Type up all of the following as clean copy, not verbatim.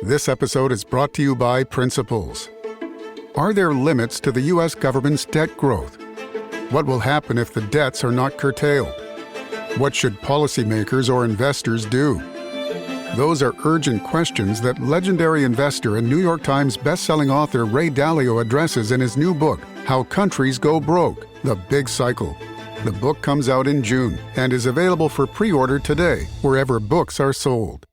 This episode is brought to you by Principles. Are there limits to the U.S. government's debt growth? What will happen if the debts are not curtailed? What should policymakers or investors do? Those are urgent questions that legendary investor and New York Times bestselling author Ray Dalio addresses in his new book, How Countries Go Broke: The Big Cycle. The book comes out in June and is available for pre-order today, wherever books are sold.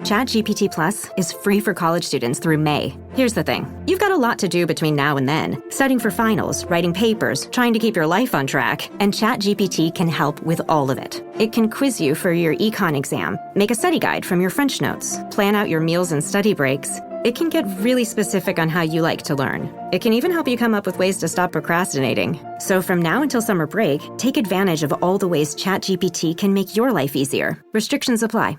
ChatGPT Plus is free for college students through May. Here's the thing. You've got a lot to do between now and then. Studying for finals, writing papers, trying to keep your life on track. And ChatGPT can help with all of it. It can quiz you for your econ exam, make a study guide from your French notes, plan out your meals and study breaks. It can get really specific on how you like to learn. It can even help you come up with ways to stop procrastinating. So from now until summer break, take advantage of all the ways ChatGPT can make your life easier. Restrictions apply.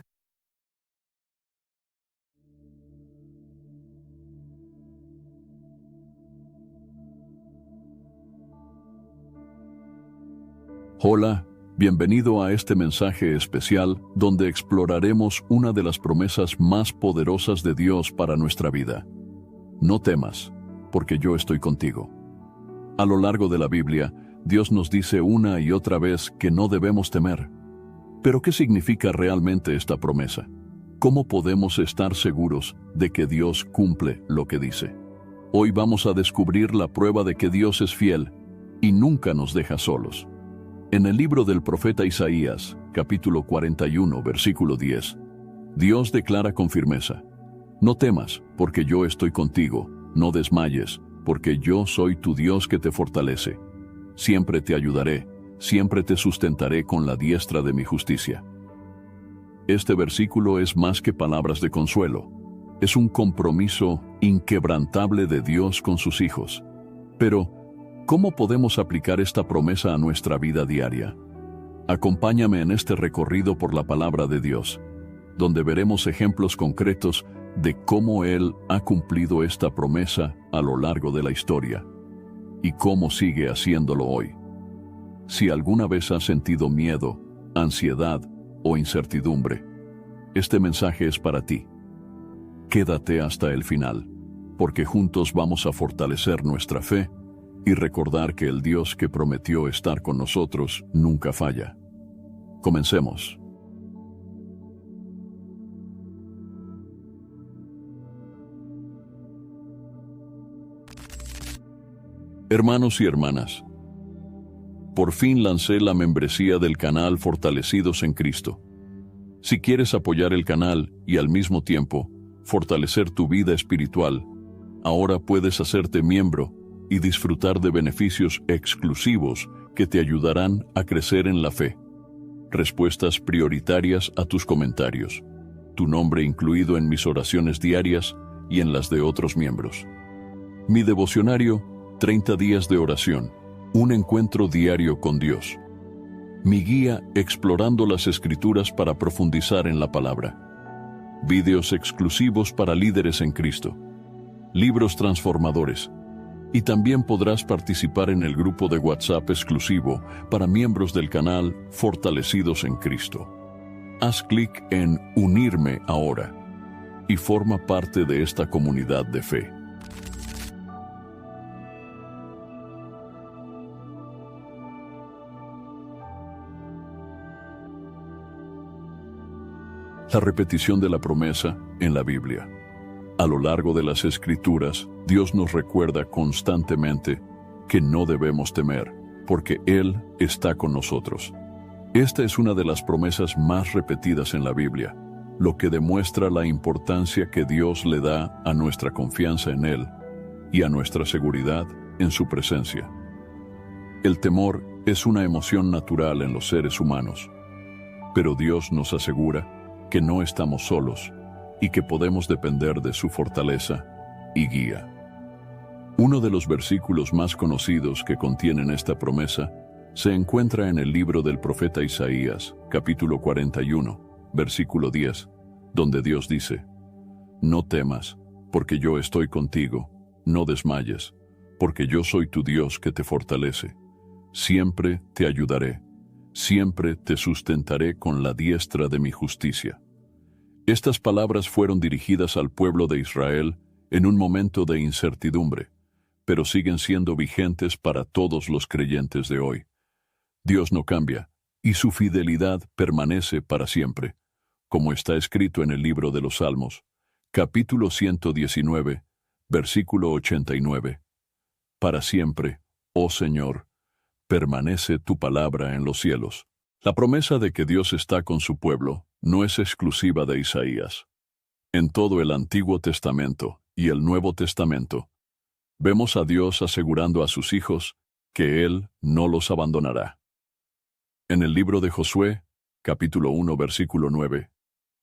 Hola, bienvenido a este mensaje especial donde exploraremos una de las promesas más poderosas de Dios para nuestra vida. No temas, porque yo estoy contigo. A lo largo de la Biblia, Dios nos dice una y otra vez que no debemos temer. Pero ¿qué significa realmente esta promesa? ¿Cómo podemos estar seguros de que Dios cumple lo que dice? Hoy vamos a descubrir la prueba de que Dios es fiel y nunca nos deja solos. En el libro del profeta Isaías, capítulo 41, versículo 10, Dios declara con firmeza: No temas, porque yo estoy contigo, no desmayes, porque yo soy tu Dios que te fortalece. Siempre te ayudaré, siempre te sustentaré con la diestra de mi justicia. Este versículo es más que palabras de consuelo, es un compromiso inquebrantable de Dios con sus hijos. Pero, ¿cómo podemos aplicar esta promesa a nuestra vida diaria? Acompáñame en este recorrido por la palabra de Dios, donde veremos ejemplos concretos de cómo Él ha cumplido esta promesa a lo largo de la historia y cómo sigue haciéndolo hoy. Si alguna vez has sentido miedo, ansiedad o incertidumbre, este mensaje es para ti. Quédate hasta el final, porque juntos vamos a fortalecer nuestra fe y recordar que el Dios que prometió estar con nosotros nunca falla. Comencemos. Hermanos y hermanas, por fin lancé la membresía del canal Fortalecidos en Cristo. Si quieres apoyar el canal y al mismo tiempo fortalecer tu vida espiritual, ahora puedes hacerte miembro y disfrutar de beneficios exclusivos que te ayudarán a crecer en la fe. Respuestas prioritarias a tus comentarios, tu nombre incluido en mis oraciones diarias y en las de otros miembros. Mi devocionario, 30 días de oración, un encuentro diario con Dios. Mi guía explorando las Escrituras para profundizar en la palabra. Videos exclusivos para líderes en Cristo. Libros transformadores. Y también podrás participar en el grupo de WhatsApp exclusivo para miembros del canal Fortalecidos en Cristo. Haz clic en Unirme ahora y forma parte de esta comunidad de fe. La repetición de la promesa en la Biblia. A lo largo de las Escrituras, Dios nos recuerda constantemente que no debemos temer, porque Él está con nosotros. Esta es una de las promesas más repetidas en la Biblia, lo que demuestra la importancia que Dios le da a nuestra confianza en Él y a nuestra seguridad en su presencia. El temor es una emoción natural en los seres humanos, pero Dios nos asegura que no estamos solos y que podemos depender de su fortaleza y guía. Uno de los versículos más conocidos que contienen esta promesa se encuentra en el libro del profeta Isaías, capítulo 41, versículo 10, donde Dios dice: No temas, porque yo estoy contigo, no desmayes, porque yo soy tu Dios que te fortalece. Siempre te ayudaré, siempre te sustentaré con la diestra de mi justicia. Estas palabras fueron dirigidas al pueblo de Israel en un momento de incertidumbre, pero siguen siendo vigentes para todos los creyentes de hoy. Dios no cambia, y su fidelidad permanece para siempre, como está escrito en el libro de los Salmos, capítulo 119, versículo 89. Para siempre, oh Señor, permanece tu palabra en los cielos. La promesa de que Dios está con su pueblo no es exclusiva de Isaías. En todo el Antiguo Testamento y el Nuevo Testamento, vemos a Dios asegurando a sus hijos que Él no los abandonará. En el libro de Josué, capítulo 1, versículo 9,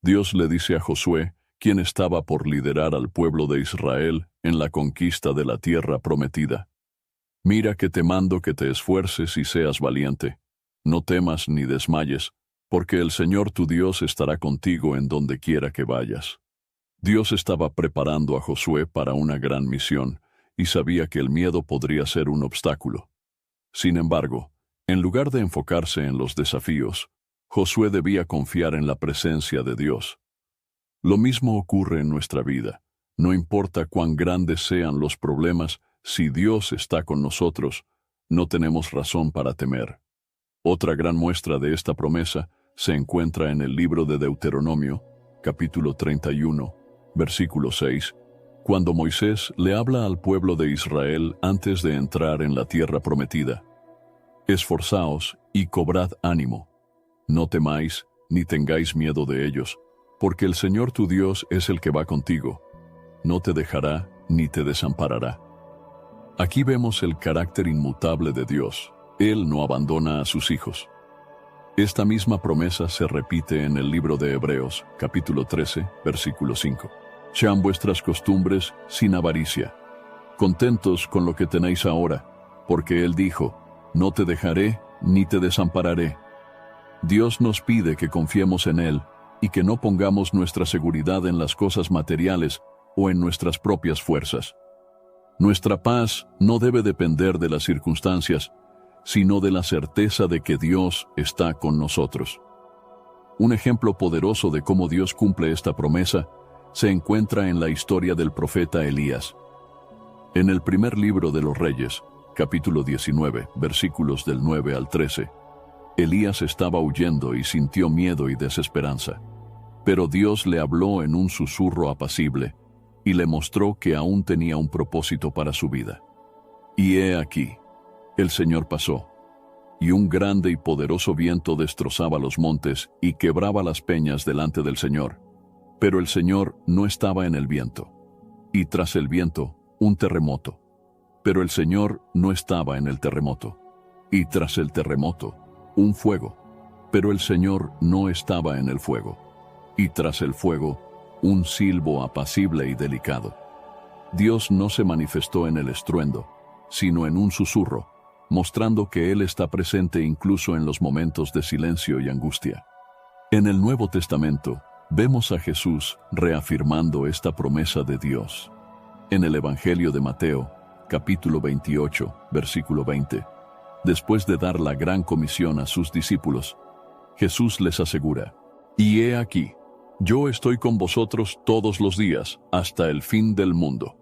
Dios le dice a Josué, quien estaba por liderar al pueblo de Israel en la conquista de la tierra prometida: Mira que te mando que te esfuerces y seas valiente. No temas ni desmayes, porque el Señor tu Dios estará contigo en donde quiera que vayas. Dios estaba preparando a Josué para una gran misión, y sabía que el miedo podría ser un obstáculo. Sin embargo, en lugar de enfocarse en los desafíos, Josué debía confiar en la presencia de Dios. Lo mismo ocurre en nuestra vida. No importa cuán grandes sean los problemas, si Dios está con nosotros, no tenemos razón para temer. Otra gran muestra de esta promesa se encuentra en el libro de Deuteronomio, capítulo 31, versículo 6, cuando Moisés le habla al pueblo de Israel antes de entrar en la tierra prometida: Esforzaos y cobrad ánimo. No temáis ni tengáis miedo de ellos, porque el Señor tu Dios es el que va contigo. No te dejará ni te desamparará. Aquí vemos el carácter inmutable de Dios. Él no abandona a sus hijos. Esta misma promesa se repite en el libro de Hebreos, capítulo 13, versículo 5. Sean vuestras costumbres sin avaricia, contentos con lo que tenéis ahora, porque Él dijo: No te dejaré ni te desampararé. Dios nos pide que confiemos en Él y que no pongamos nuestra seguridad en las cosas materiales o en nuestras propias fuerzas. Nuestra paz no debe depender de las circunstancias, sino de la certeza de que Dios está con nosotros. Un ejemplo poderoso de cómo Dios cumple esta promesa se encuentra en la historia del profeta Elías. En el primer libro de los Reyes, capítulo 19, versículos del 9 al 13, Elías estaba huyendo y sintió miedo y desesperanza. Pero Dios le habló en un susurro apacible y le mostró que aún tenía un propósito para su vida. Y he aquí, el Señor pasó, y un grande y poderoso viento destrozaba los montes y quebraba las peñas delante del Señor. Pero el Señor no estaba en el viento. Y tras el viento, un terremoto. Pero el Señor no estaba en el terremoto. Y tras el terremoto, un fuego. Pero el Señor no estaba en el fuego. Y tras el fuego, un silbo apacible y delicado. Dios no se manifestó en el estruendo, sino en un susurro, mostrando que Él está presente incluso en los momentos de silencio y angustia. En el Nuevo Testamento, vemos a Jesús reafirmando esta promesa de Dios. En el Evangelio de Mateo, capítulo 28, versículo 20, después de dar la gran comisión a sus discípulos, Jesús les asegura: Y he aquí, yo estoy con vosotros todos los días, hasta el fin del mundo.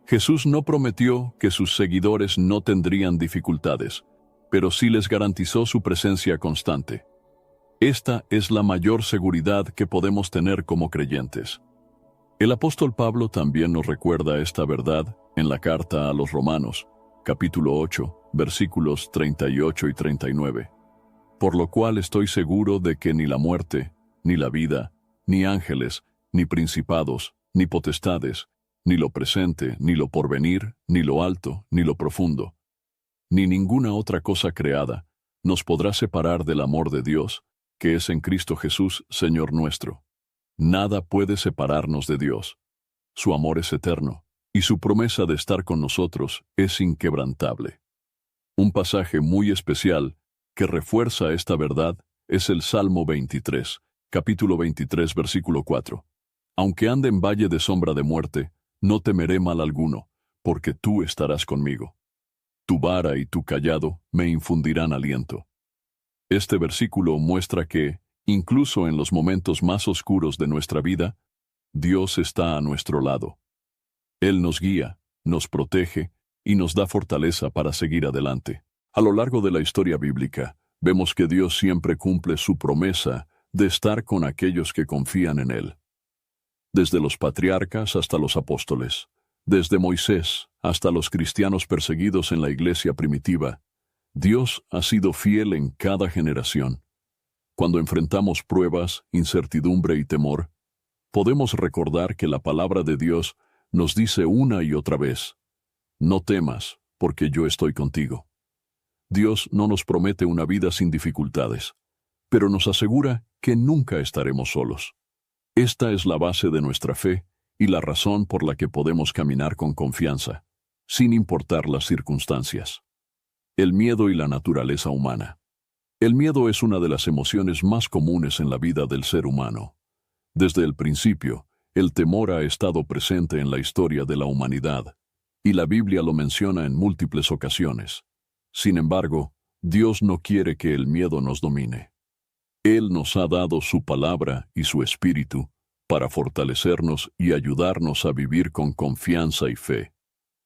Jesús no prometió que sus seguidores no tendrían dificultades, pero sí les garantizó su presencia constante. Esta es la mayor seguridad que podemos tener como creyentes. El apóstol Pablo también nos recuerda esta verdad en la carta a los Romanos, capítulo 8, versículos 38 y 39. Por lo cual estoy seguro de que ni la muerte, ni la vida, ni ángeles, ni principados, ni potestades, ni lo presente, ni lo porvenir, ni lo alto, ni lo profundo, ni ninguna otra cosa creada, nos podrá separar del amor de Dios, que es en Cristo Jesús, Señor nuestro. Nada puede separarnos de Dios. Su amor es eterno, y su promesa de estar con nosotros es inquebrantable. Un pasaje muy especial que refuerza esta verdad es el Salmo 23, capítulo 23, versículo 4. Aunque ande en valle de sombra de muerte, no temeré mal alguno, porque tú estarás conmigo. Tu vara y tu cayado me infundirán aliento. Este versículo muestra que, Incluso en los momentos más oscuros de nuestra vida, Dios está a nuestro lado. Él nos guía, nos protege y nos da fortaleza para seguir adelante. A lo largo de la historia bíblica, vemos que Dios siempre cumple su promesa de estar con aquellos que confían en Él. Desde los patriarcas hasta los apóstoles, desde Moisés hasta los cristianos perseguidos en la iglesia primitiva, Dios ha sido fiel en cada generación. Cuando enfrentamos pruebas, incertidumbre y temor, podemos recordar que la palabra de Dios nos dice una y otra vez: no temas, porque yo estoy contigo. Dios no nos promete una vida sin dificultades, pero nos asegura que nunca estaremos solos. Esta es la base de nuestra fe y la razón por la que podemos caminar con confianza, sin importar las circunstancias. El miedo y la naturaleza humana. El miedo es una de las emociones más comunes en la vida del ser humano. Desde el principio, el temor ha estado presente en la historia de la humanidad, y la Biblia lo menciona en múltiples ocasiones. Sin embargo, Dios no quiere que el miedo nos domine. Él nos ha dado su palabra y su espíritu para fortalecernos y ayudarnos a vivir con confianza y fe.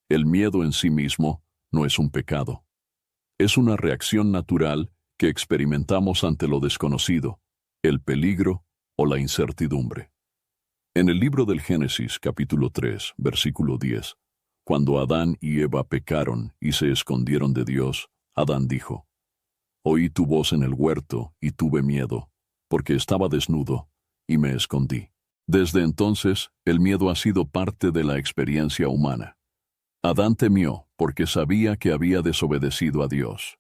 El miedo en sí mismo no es un pecado. Es una reacción natural que experimentamos ante lo desconocido, el peligro o la incertidumbre. En el libro del Génesis, capítulo 3, versículo 10, cuando Adán y Eva pecaron y se escondieron de Dios, Adán dijo: oí tu voz en el huerto y tuve miedo, porque estaba desnudo y me escondí. Desde entonces, el miedo ha sido parte de la experiencia humana. Adán temió porque sabía que había desobedecido a Dios.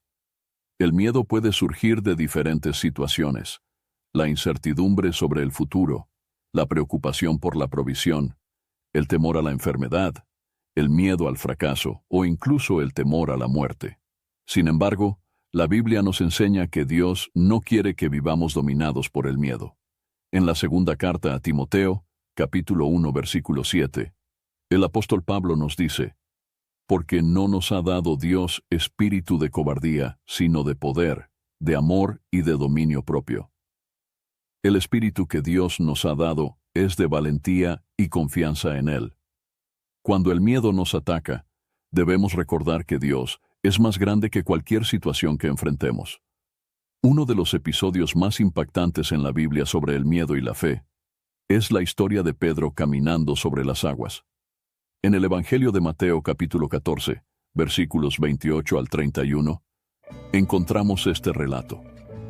El miedo puede surgir de diferentes situaciones: la incertidumbre sobre el futuro, la preocupación por la provisión, el temor a la enfermedad, el miedo al fracaso o incluso el temor a la muerte. Sin embargo, la Biblia nos enseña que Dios no quiere que vivamos dominados por el miedo. En la segunda carta a Timoteo, capítulo 1, versículo 7, el apóstol Pablo nos dice: porque no nos ha dado Dios espíritu de cobardía, sino de poder, de amor y de dominio propio. El espíritu que Dios nos ha dado es de valentía y confianza en Él. Cuando el miedo nos ataca, debemos recordar que Dios es más grande que cualquier situación que enfrentemos. Uno de los episodios más impactantes en la Biblia sobre el miedo y la fe es la historia de Pedro caminando sobre las aguas. En el Evangelio de Mateo capítulo 14, versículos 28 al 31, encontramos este relato.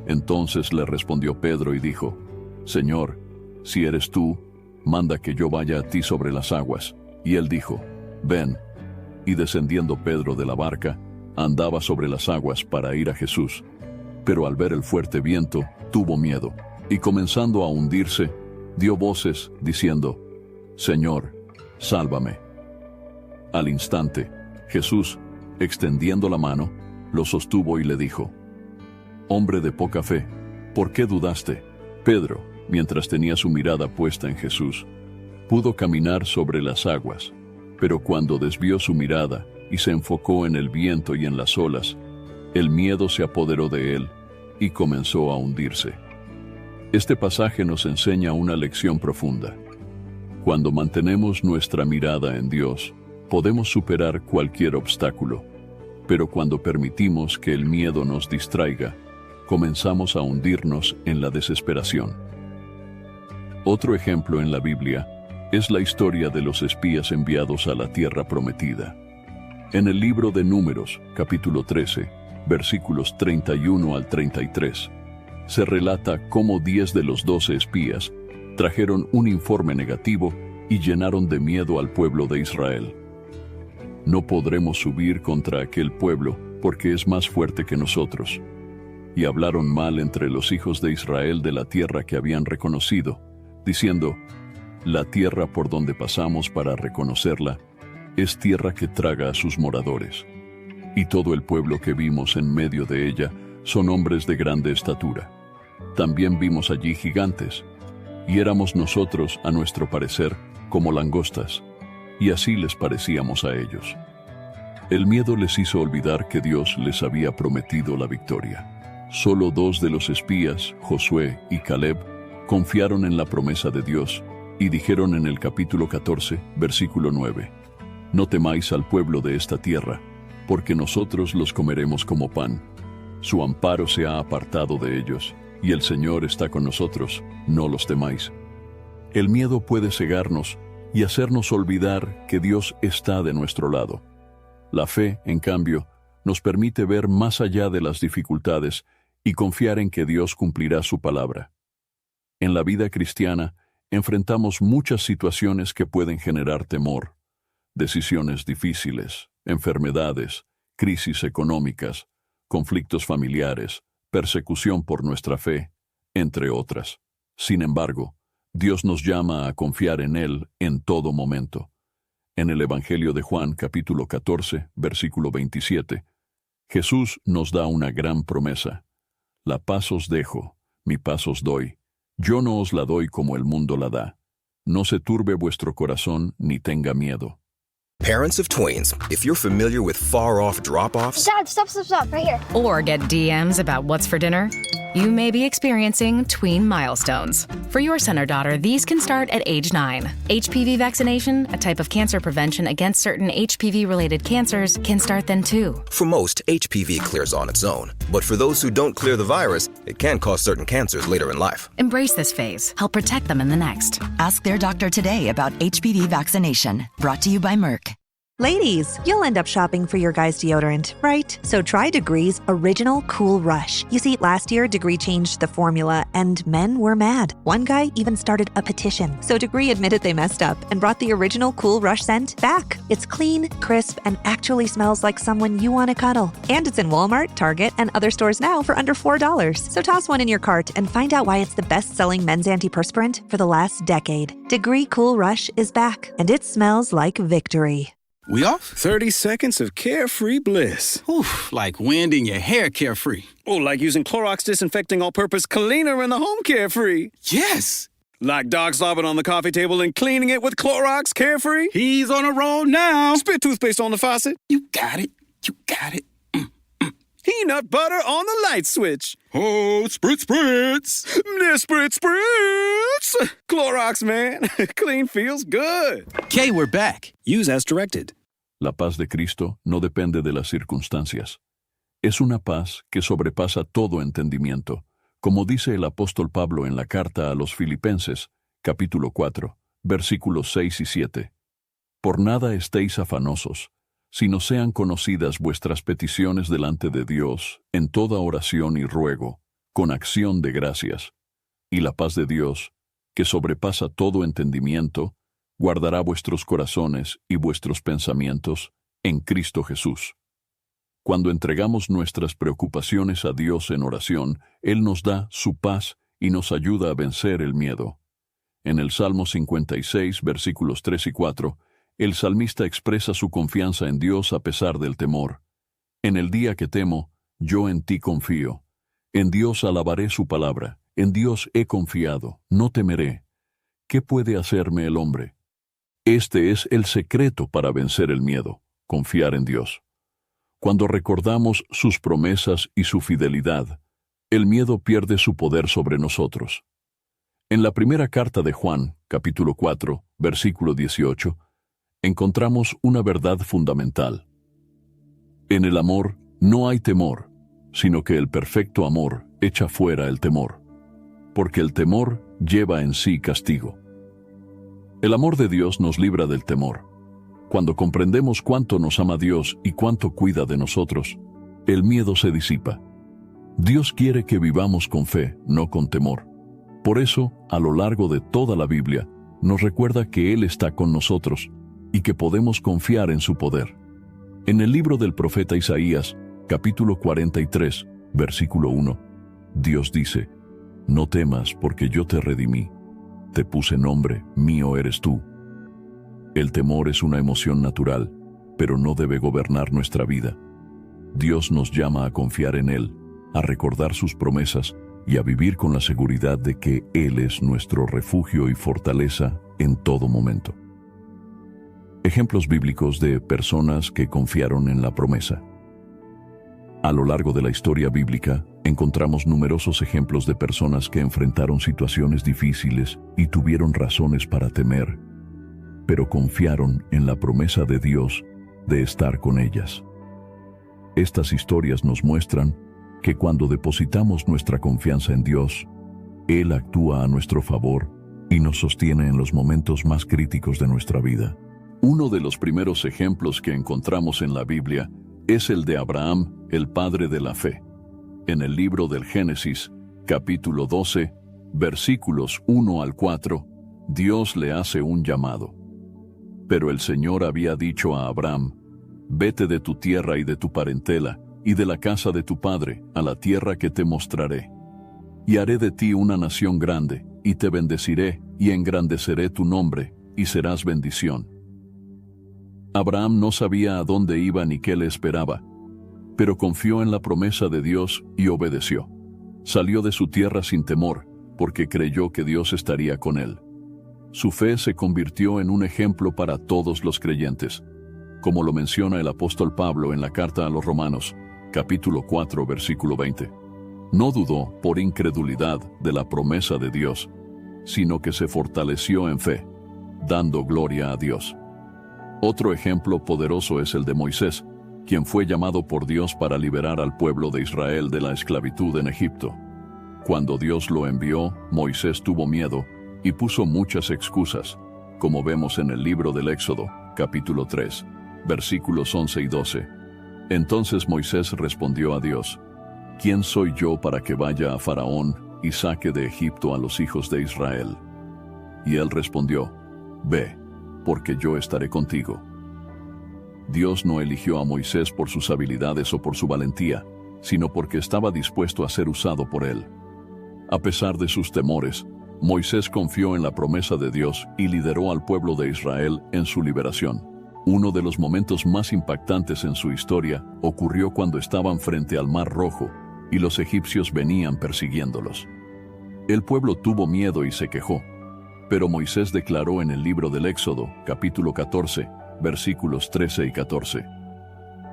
Entonces le respondió Pedro y dijo: Señor, si eres tú, manda que yo vaya a ti sobre las aguas. Y él dijo: ven. Y descendiendo Pedro de la barca, andaba sobre las aguas para ir a Jesús. Pero al ver el fuerte viento, tuvo miedo, y comenzando a hundirse, dio voces, diciendo: Señor, sálvame. Al instante, Jesús, extendiendo la mano, lo sostuvo y le dijo: Hombre de poca fe, ¿por qué dudaste? Pedro, mientras tenía su mirada puesta en Jesús, pudo caminar sobre las aguas, pero cuando desvió su mirada y se enfocó en el viento y en las olas, el miedo se apoderó de él y comenzó a hundirse. Este pasaje nos enseña una lección profunda. Cuando mantenemos nuestra mirada en Dios, podemos superar cualquier obstáculo, pero cuando permitimos que el miedo nos distraiga, comenzamos a hundirnos en la desesperación. Otro ejemplo en la Biblia es la historia de los espías enviados a la tierra prometida. En el libro de Números, capítulo 13, versículos 31 al 33, se relata cómo 10 de los 12 espías trajeron un informe negativo y llenaron de miedo al pueblo de Israel. No podremos subir contra aquel pueblo porque es más fuerte que nosotros. Y hablaron mal entre los hijos de Israel de la tierra que habían reconocido, diciendo: la tierra por donde pasamos para reconocerla es tierra que traga a sus moradores. Y todo el pueblo que vimos en medio de ella son hombres de grande estatura. También vimos allí gigantes, y éramos nosotros, a nuestro parecer, como langostas, y así les parecíamos a ellos. El miedo les hizo olvidar que Dios les había prometido la victoria. solo 2 de los espías, Josué y Caleb, confiaron en la promesa de Dios y dijeron en el capítulo 14, versículo 9, «No temáis al pueblo de esta tierra, porque nosotros los comeremos como pan. Su amparo se ha apartado de ellos, y el Señor está con nosotros, no los temáis». El miedo puede cegarnos y hacernos olvidar que Dios está de nuestro lado. La fe, en cambio, nos permite ver más allá de las dificultades y confiar en que Dios cumplirá su palabra. En la vida cristiana, enfrentamos muchas situaciones que pueden generar temor. Decisiones difíciles, enfermedades, crisis económicas, conflictos familiares, persecución por nuestra fe, entre otras. Sin embargo, Dios nos llama a confiar en Él en todo momento. En el Evangelio de Juan, capítulo 14, versículo 27, Jesús nos da una gran promesa. «La paz os dejo, mi paz os doy. Yo no os la doy como el mundo la da. No se turbe vuestro corazón ni tenga miedo». Parents of twins, if you're familiar with far-off drop-offs... Dad, stop, right here. Or get DMs about what's for dinner, you may be experiencing tween milestones. For your son or daughter, these can start at age 9. HPV vaccination, a type of cancer prevention against certain HPV-related cancers, can start then too. For most, HPV clears on its own. But for those who don't clear the virus, it can cause certain cancers later in life. Embrace this phase. Help protect them in the next. Ask their doctor today about HPV vaccination. Brought to you by Merck. Ladies, you'll end up shopping for your guy's deodorant, right? So try Degree's Original Cool Rush. You see, last year, Degree changed the formula, and men were mad. One guy even started a petition. So Degree admitted they messed up and brought the Original Cool Rush scent back. It's clean, crisp, and actually smells like someone you want to cuddle. And it's in Walmart, Target, and other stores now for under $4. So toss one in your cart and find out why it's the best-selling men's antiperspirant for the last decade. Degree Cool Rush is back, and it smells like victory. We off? 30 seconds of carefree bliss. Oof, like wind in your hair carefree. Oh, like using Clorox Disinfecting All-Purpose Cleaner in the home carefree. Yes. Like Doc slobbing on the coffee table and cleaning it with Clorox Carefree. He's on a roll now. Spit toothpaste on the faucet. You got it. You got it. Peanut butter on the light switch. Oh, spritz. Spritz. Clorox, man. Clean feels good. Okay, we're back. Use as directed. La paz de Cristo no depende de las circunstancias. Es una paz que sobrepasa todo entendimiento, como dice el apóstol Pablo en la carta a los Filipenses, capítulo 4, versículos 6 y 7. Por nada estéis afanosos, sino sean conocidas vuestras peticiones delante de Dios en toda oración y ruego, con acción de gracias. Y la paz de Dios, que sobrepasa todo entendimiento, guardará vuestros corazones y vuestros pensamientos en Cristo Jesús. Cuando entregamos nuestras preocupaciones a Dios en oración, Él nos da su paz y nos ayuda a vencer el miedo. En el Salmo 56, versículos 3 y 4, el salmista expresa su confianza en Dios a pesar del temor. En el día que temo, yo en ti confío. En Dios alabaré su palabra. En Dios he confiado, no temeré. ¿Qué puede hacerme el hombre? Este es el secreto para vencer el miedo, confiar en Dios. Cuando recordamos sus promesas y su fidelidad, el miedo pierde su poder sobre nosotros. En la primera carta de Juan, capítulo 4, versículo 18, encontramos una verdad fundamental. En el amor no hay temor, sino que el perfecto amor echa fuera el temor, porque el temor lleva en sí castigo. El amor de Dios nos libra del temor. Cuando comprendemos cuánto nos ama Dios y cuánto cuida de nosotros, el miedo se disipa. Dios quiere que vivamos con fe, no con temor. Por eso, a lo largo de toda la Biblia, nos recuerda que Él está con nosotros y que podemos confiar en su poder. En el libro del profeta Isaías, capítulo 43, versículo 1, Dios dice: «No temas, porque yo te redimí. Te puse nombre, mío eres tú». El temor es una emoción natural, pero no debe gobernar nuestra vida. Dios nos llama a confiar en Él, a recordar sus promesas y a vivir con la seguridad de que Él es nuestro refugio y fortaleza en todo momento. Ejemplos bíblicos de personas que confiaron en la promesa. A lo largo de la historia bíblica, encontramos numerosos ejemplos de personas que enfrentaron situaciones difíciles y tuvieron razones para temer, pero confiaron en la promesa de Dios de estar con ellas. Estas historias nos muestran que cuando depositamos nuestra confianza en Dios, Él actúa a nuestro favor y nos sostiene en los momentos más críticos de nuestra vida. Uno de los primeros ejemplos que encontramos en la Biblia es el de Abraham, el padre de la fe. En el libro del Génesis, capítulo 12, versículos 1 al 4, Dios le hace un llamado. Pero el Señor había dicho a Abraham: «Vete de tu tierra y de tu parentela, y de la casa de tu padre, a la tierra que te mostraré. Y haré de ti una nación grande, y te bendeciré, y engrandeceré tu nombre, y serás bendición». Abraham no sabía a dónde iba ni qué le esperaba, pero confió en la promesa de Dios y obedeció. Salió de su tierra sin temor, porque creyó que Dios estaría con él. Su fe se convirtió en un ejemplo para todos los creyentes, como lo menciona el apóstol Pablo en la carta a los Romanos, capítulo 4, versículo 20. No dudó por incredulidad de la promesa de Dios, sino que se fortaleció en fe, dando gloria a Dios. Otro ejemplo poderoso es el de Moisés, quien fue llamado por Dios para liberar al pueblo de Israel de la esclavitud en Egipto. Cuando Dios lo envió, Moisés tuvo miedo y puso muchas excusas, como vemos en el libro del Éxodo, capítulo 3, versículos 11 y 12. Entonces Moisés respondió a Dios: «¿Quién soy yo para que vaya a Faraón y saque de Egipto a los hijos de Israel?» Y él respondió: «Ve, porque yo estaré contigo». Dios no eligió a Moisés por sus habilidades o por su valentía, sino porque estaba dispuesto a ser usado por él. A pesar de sus temores, Moisés confió en la promesa de Dios y lideró al pueblo de Israel en su liberación. Uno de los momentos más impactantes en su historia ocurrió cuando estaban frente al Mar Rojo y los egipcios venían persiguiéndolos. El pueblo tuvo miedo y se quejó, pero Moisés declaró en el libro del Éxodo, capítulo 14, versículos 13 y 14: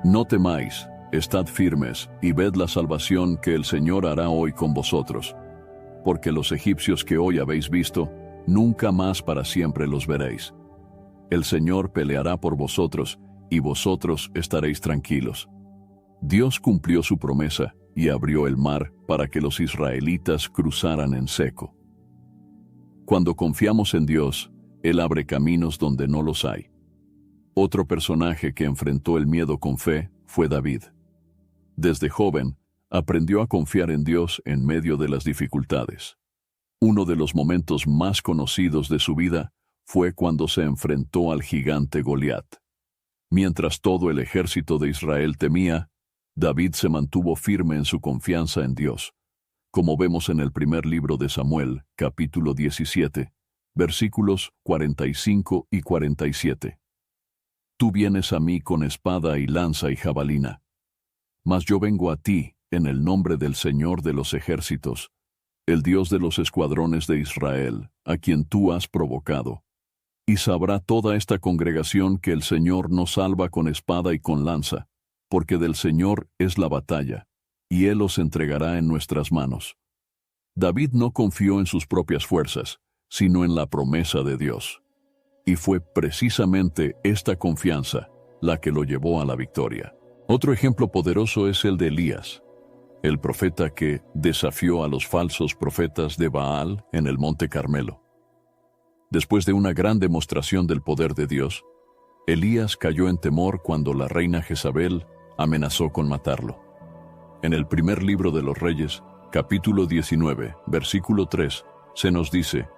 «No temáis, estad firmes y ved la salvación que el Señor hará hoy con vosotros, porque los egipcios que hoy habéis visto, nunca más para siempre los veréis. El Señor peleará por vosotros, y vosotros estaréis tranquilos». Dios cumplió su promesa y abrió el mar para que los israelitas cruzaran en seco. Cuando confiamos en Dios, Él abre caminos donde no los hay. Otro personaje que enfrentó el miedo con fe fue David. Desde joven, aprendió a confiar en Dios en medio de las dificultades. Uno de los momentos más conocidos de su vida fue cuando se enfrentó al gigante Goliat. Mientras todo el ejército de Israel temía, David se mantuvo firme en su confianza en Dios, como vemos en el primer libro de Samuel, capítulo 17, versículos 45 y 47. «Tú vienes a mí con espada y lanza y jabalina, mas yo vengo a ti en el nombre del Señor de los ejércitos, el Dios de los escuadrones de Israel, a quien tú has provocado. Y sabrá toda esta congregación que el Señor no salva con espada y con lanza, porque del Señor es la batalla, y Él os entregará en nuestras manos». David no confió en sus propias fuerzas, sino en la promesa de Dios. Y fue precisamente esta confianza la que lo llevó a la victoria. Otro ejemplo poderoso es el de Elías, el profeta que desafió a los falsos profetas de Baal en el Monte Carmelo. Después de una gran demostración del poder de Dios, Elías cayó en temor cuando la reina Jezabel amenazó con matarlo. En el primer libro de los Reyes, capítulo 19, versículo 3, se nos dice: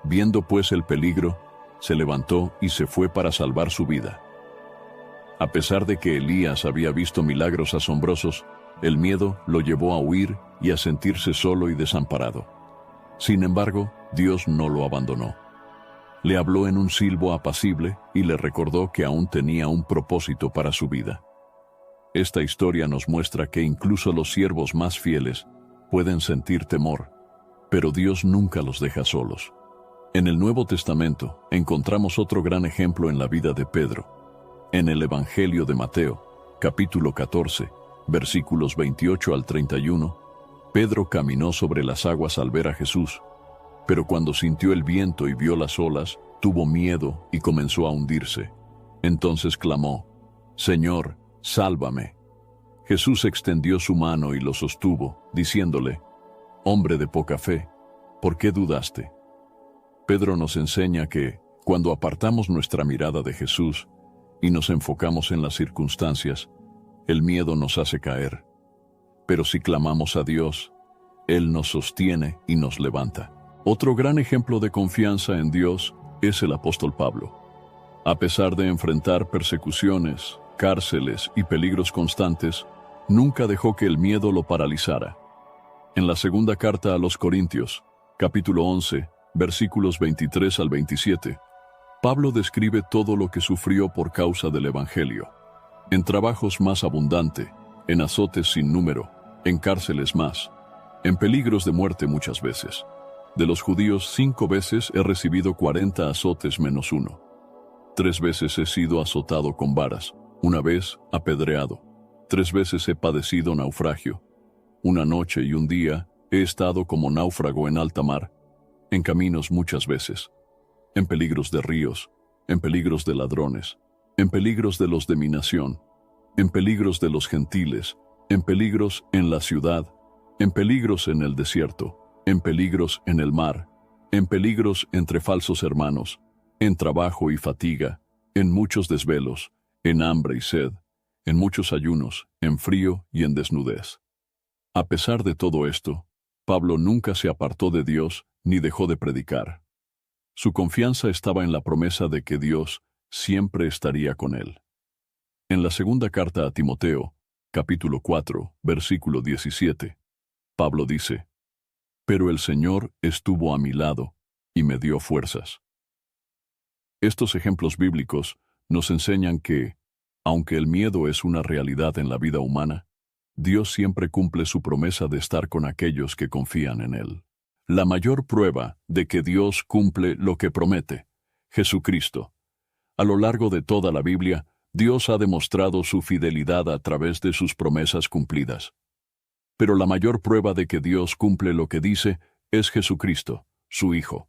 «Viendo pues el peligro, se levantó y se fue para salvar su vida». A pesar de que Elías había visto milagros asombrosos, el miedo lo llevó a huir y a sentirse solo y desamparado. Sin embargo, Dios no lo abandonó. Le habló en un silbo apacible y le recordó que aún tenía un propósito para su vida. Esta historia nos muestra que incluso los siervos más fieles pueden sentir temor, pero Dios nunca los deja solos. En el Nuevo Testamento encontramos otro gran ejemplo en la vida de Pedro. En el Evangelio de Mateo, capítulo 14, versículos 28 al 31, Pedro caminó sobre las aguas al ver a Jesús, pero cuando sintió el viento y vio las olas, tuvo miedo y comenzó a hundirse. Entonces clamó: «Señor, sálvame». Jesús extendió su mano y lo sostuvo, diciéndole: «Hombre de poca fe, ¿por qué dudaste?». Pedro nos enseña que, cuando apartamos nuestra mirada de Jesús y nos enfocamos en las circunstancias, el miedo nos hace caer. Pero si clamamos a Dios, Él nos sostiene y nos levanta. Otro gran ejemplo de confianza en Dios es el apóstol Pablo. A pesar de enfrentar persecuciones, cárceles y peligros constantes, nunca dejó que el miedo lo paralizara. En la segunda carta a los Corintios, capítulo 11, versículos 23 al 27, Pablo describe todo lo que sufrió por causa del Evangelio. En trabajos más abundante, en azotes sin número, en cárceles más, en peligros de muerte muchas veces. De los judíos 5 veces he recibido 40 azotes menos 1. 3 veces he sido azotado con varas, 1 vez apedreado. 3 veces he padecido naufragio. 1 noche y 1 día he estado como náufrago en alta mar, en caminos muchas veces, en peligros de ríos, en peligros de ladrones, en peligros de los de mi nación, en peligros de los gentiles, en peligros en la ciudad, en peligros en el desierto, en peligros en el mar, en peligros entre falsos hermanos, en trabajo y fatiga, en muchos desvelos, en hambre y sed, en muchos ayunos, en frío y en desnudez. A pesar de todo esto, Pablo nunca se apartó de Dios ni dejó de predicar. Su confianza estaba en la promesa de que Dios siempre estaría con él. En la segunda carta a Timoteo, capítulo 4, versículo 17, Pablo dice: «Pero el Señor estuvo a mi lado y me dio fuerzas». Estos ejemplos bíblicos nos enseñan que, aunque el miedo es una realidad en la vida humana, Dios siempre cumple su promesa de estar con aquellos que confían en Él. La mayor prueba de que Dios cumple lo que promete: Jesucristo. A lo largo de toda la Biblia, Dios ha demostrado su fidelidad a través de sus promesas cumplidas. Pero la mayor prueba de que Dios cumple lo que dice es Jesucristo, su Hijo.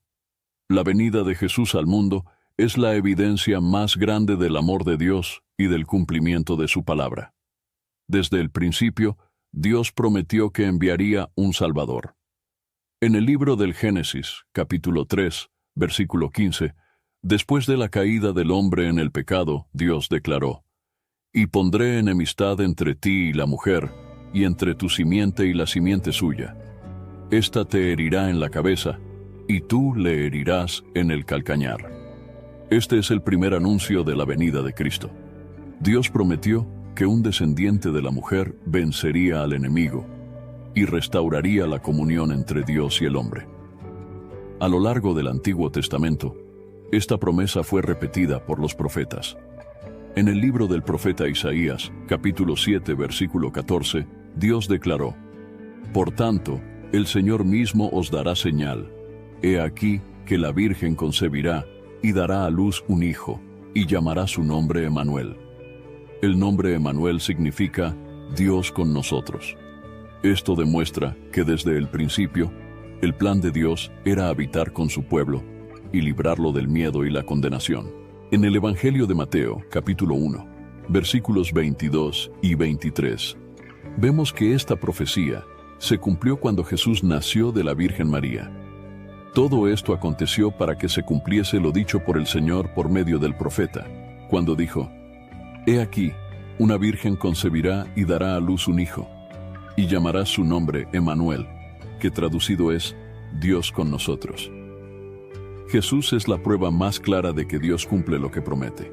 La venida de Jesús al mundo es la evidencia más grande del amor de Dios y del cumplimiento de su palabra. Desde el principio, Dios prometió que enviaría un Salvador. En el libro del Génesis, capítulo 3, versículo 15, después de la caída del hombre en el pecado, Dios declaró: «Y pondré enemistad entre ti y la mujer, y entre tu simiente y la simiente suya. Esta te herirá en la cabeza, y tú le herirás en el calcañar». Este es el primer anuncio de la venida de Cristo. Dios prometió que un descendiente de la mujer vencería al enemigo y restauraría la comunión entre Dios y el hombre. A lo largo del Antiguo Testamento, esta promesa fue repetida por los profetas. En el libro del profeta Isaías, capítulo 7, versículo 14, Dios declaró: «Por tanto, el Señor mismo os dará señal. He aquí que la Virgen concebirá y dará a luz un hijo, y llamará su nombre Emanuel». El nombre Emanuel significa Dios con nosotros. Esto demuestra que desde el principio, el plan de Dios era habitar con su pueblo y librarlo del miedo y la condenación. En el Evangelio de Mateo, capítulo 1, versículos 22 y 23, vemos que esta profecía se cumplió cuando Jesús nació de la Virgen María. Todo esto aconteció para que se cumpliese lo dicho por el Señor por medio del profeta, cuando dijo: «He aquí, una virgen concebirá y dará a luz un hijo, y llamará su nombre Emanuel», que traducido es Dios con nosotros. Jesús es la prueba más clara de que Dios cumple lo que promete.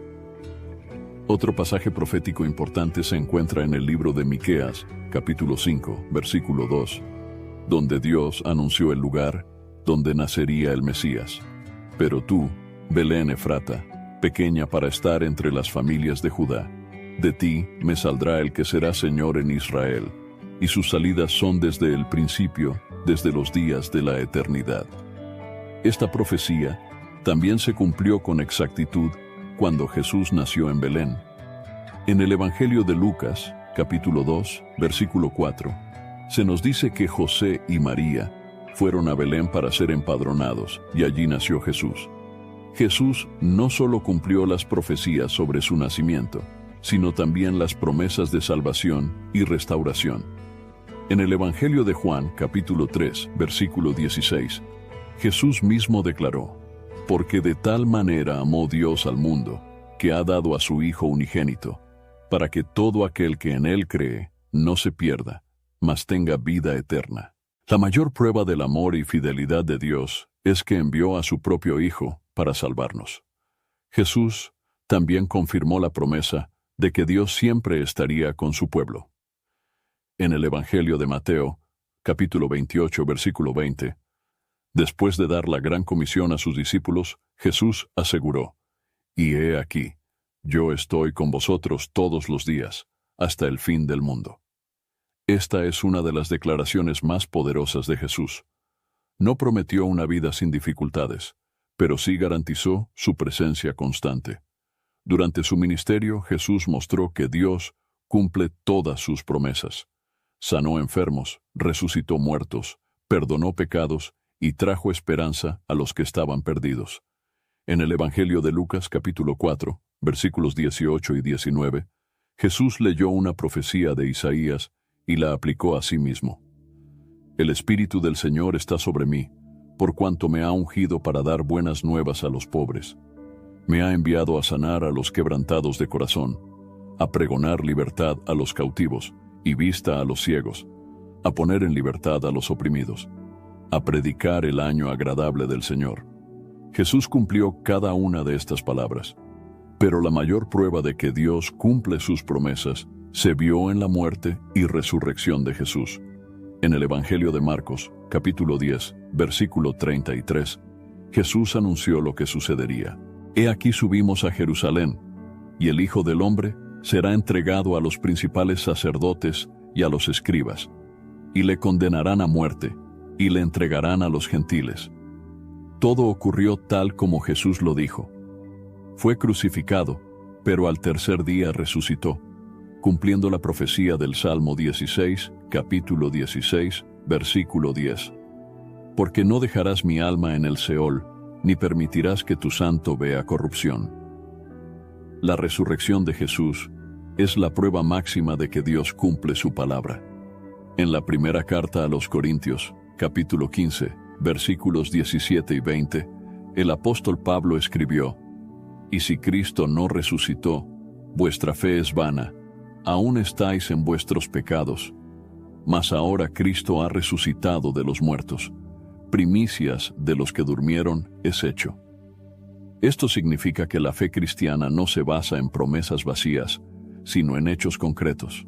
Otro pasaje profético importante se encuentra en el libro de Miqueas, capítulo 5, versículo 2, donde Dios anunció el lugar donde nacería el Mesías. «Pero tú, Belén Efrata, pequeña para estar entre las familias de Judá, de ti me saldrá el que será Señor en Israel, y sus salidas son desde el principio, desde los días de la eternidad». Esta profecía también se cumplió con exactitud cuando Jesús nació en Belén. En el Evangelio de Lucas, capítulo 2, versículo 4, se nos dice que José y María fueron a Belén para ser empadronados, y allí nació Jesús. Jesús no solo cumplió las profecías sobre su nacimiento, sino también las promesas de salvación y restauración. En el Evangelio de Juan, capítulo 3, versículo 16, Jesús mismo declaró: «Porque de tal manera amó Dios al mundo, que ha dado a su Hijo unigénito, para que todo aquel que en Él cree no se pierda, mas tenga vida eterna». La mayor prueba del amor y fidelidad de Dios es que envió a su propio Hijo para salvarnos. Jesús también confirmó la promesa de que Dios siempre estaría con su pueblo. En el Evangelio de Mateo, capítulo 28, versículo 20, después de dar la gran comisión a sus discípulos, Jesús aseguró: «Y he aquí, yo estoy con vosotros todos los días, hasta el fin del mundo». Esta es una de las declaraciones más poderosas de Jesús. No prometió una vida sin dificultades, pero sí garantizó su presencia constante. Durante su ministerio, Jesús mostró que Dios cumple todas sus promesas. Sanó enfermos, resucitó muertos, perdonó pecados y trajo esperanza a los que estaban perdidos. En el Evangelio de Lucas, capítulo 4, versículos 18 y 19, Jesús leyó una profecía de Isaías y la aplicó a sí mismo. «El Espíritu del Señor está sobre mí, por cuanto me ha ungido para dar buenas nuevas a los pobres. Me ha enviado a sanar a los quebrantados de corazón, a pregonar libertad a los cautivos y vista a los ciegos, a poner en libertad a los oprimidos, a predicar el año agradable del Señor». Jesús cumplió cada una de estas palabras. Pero la mayor prueba de que Dios cumple sus promesas se vio en la muerte y resurrección de Jesús. En el Evangelio de Marcos, capítulo 10, versículo 33, Jesús anunció lo que sucedería. «He aquí subimos a Jerusalén, y el Hijo del Hombre será entregado a los principales sacerdotes y a los escribas, y le condenarán a muerte, y le entregarán a los gentiles». Todo ocurrió tal como Jesús lo dijo. Fue crucificado, pero al tercer día resucitó, cumpliendo la profecía del Salmo 16, capítulo 16, versículo 10. «Porque no dejarás mi alma en el Seol, ni permitirás que tu santo vea corrupción». La resurrección de Jesús es la prueba máxima de que Dios cumple su palabra. En la primera carta a los Corintios, capítulo 15, versículos 17 y 20, el apóstol Pablo escribió: «Y si Cristo no resucitó, vuestra fe es vana, aún estáis en vuestros pecados. Mas ahora Cristo ha resucitado de los muertos, primicias de los que durmieron es hecho». Esto significa que la fe cristiana no se basa en promesas vacías, sino en hechos concretos.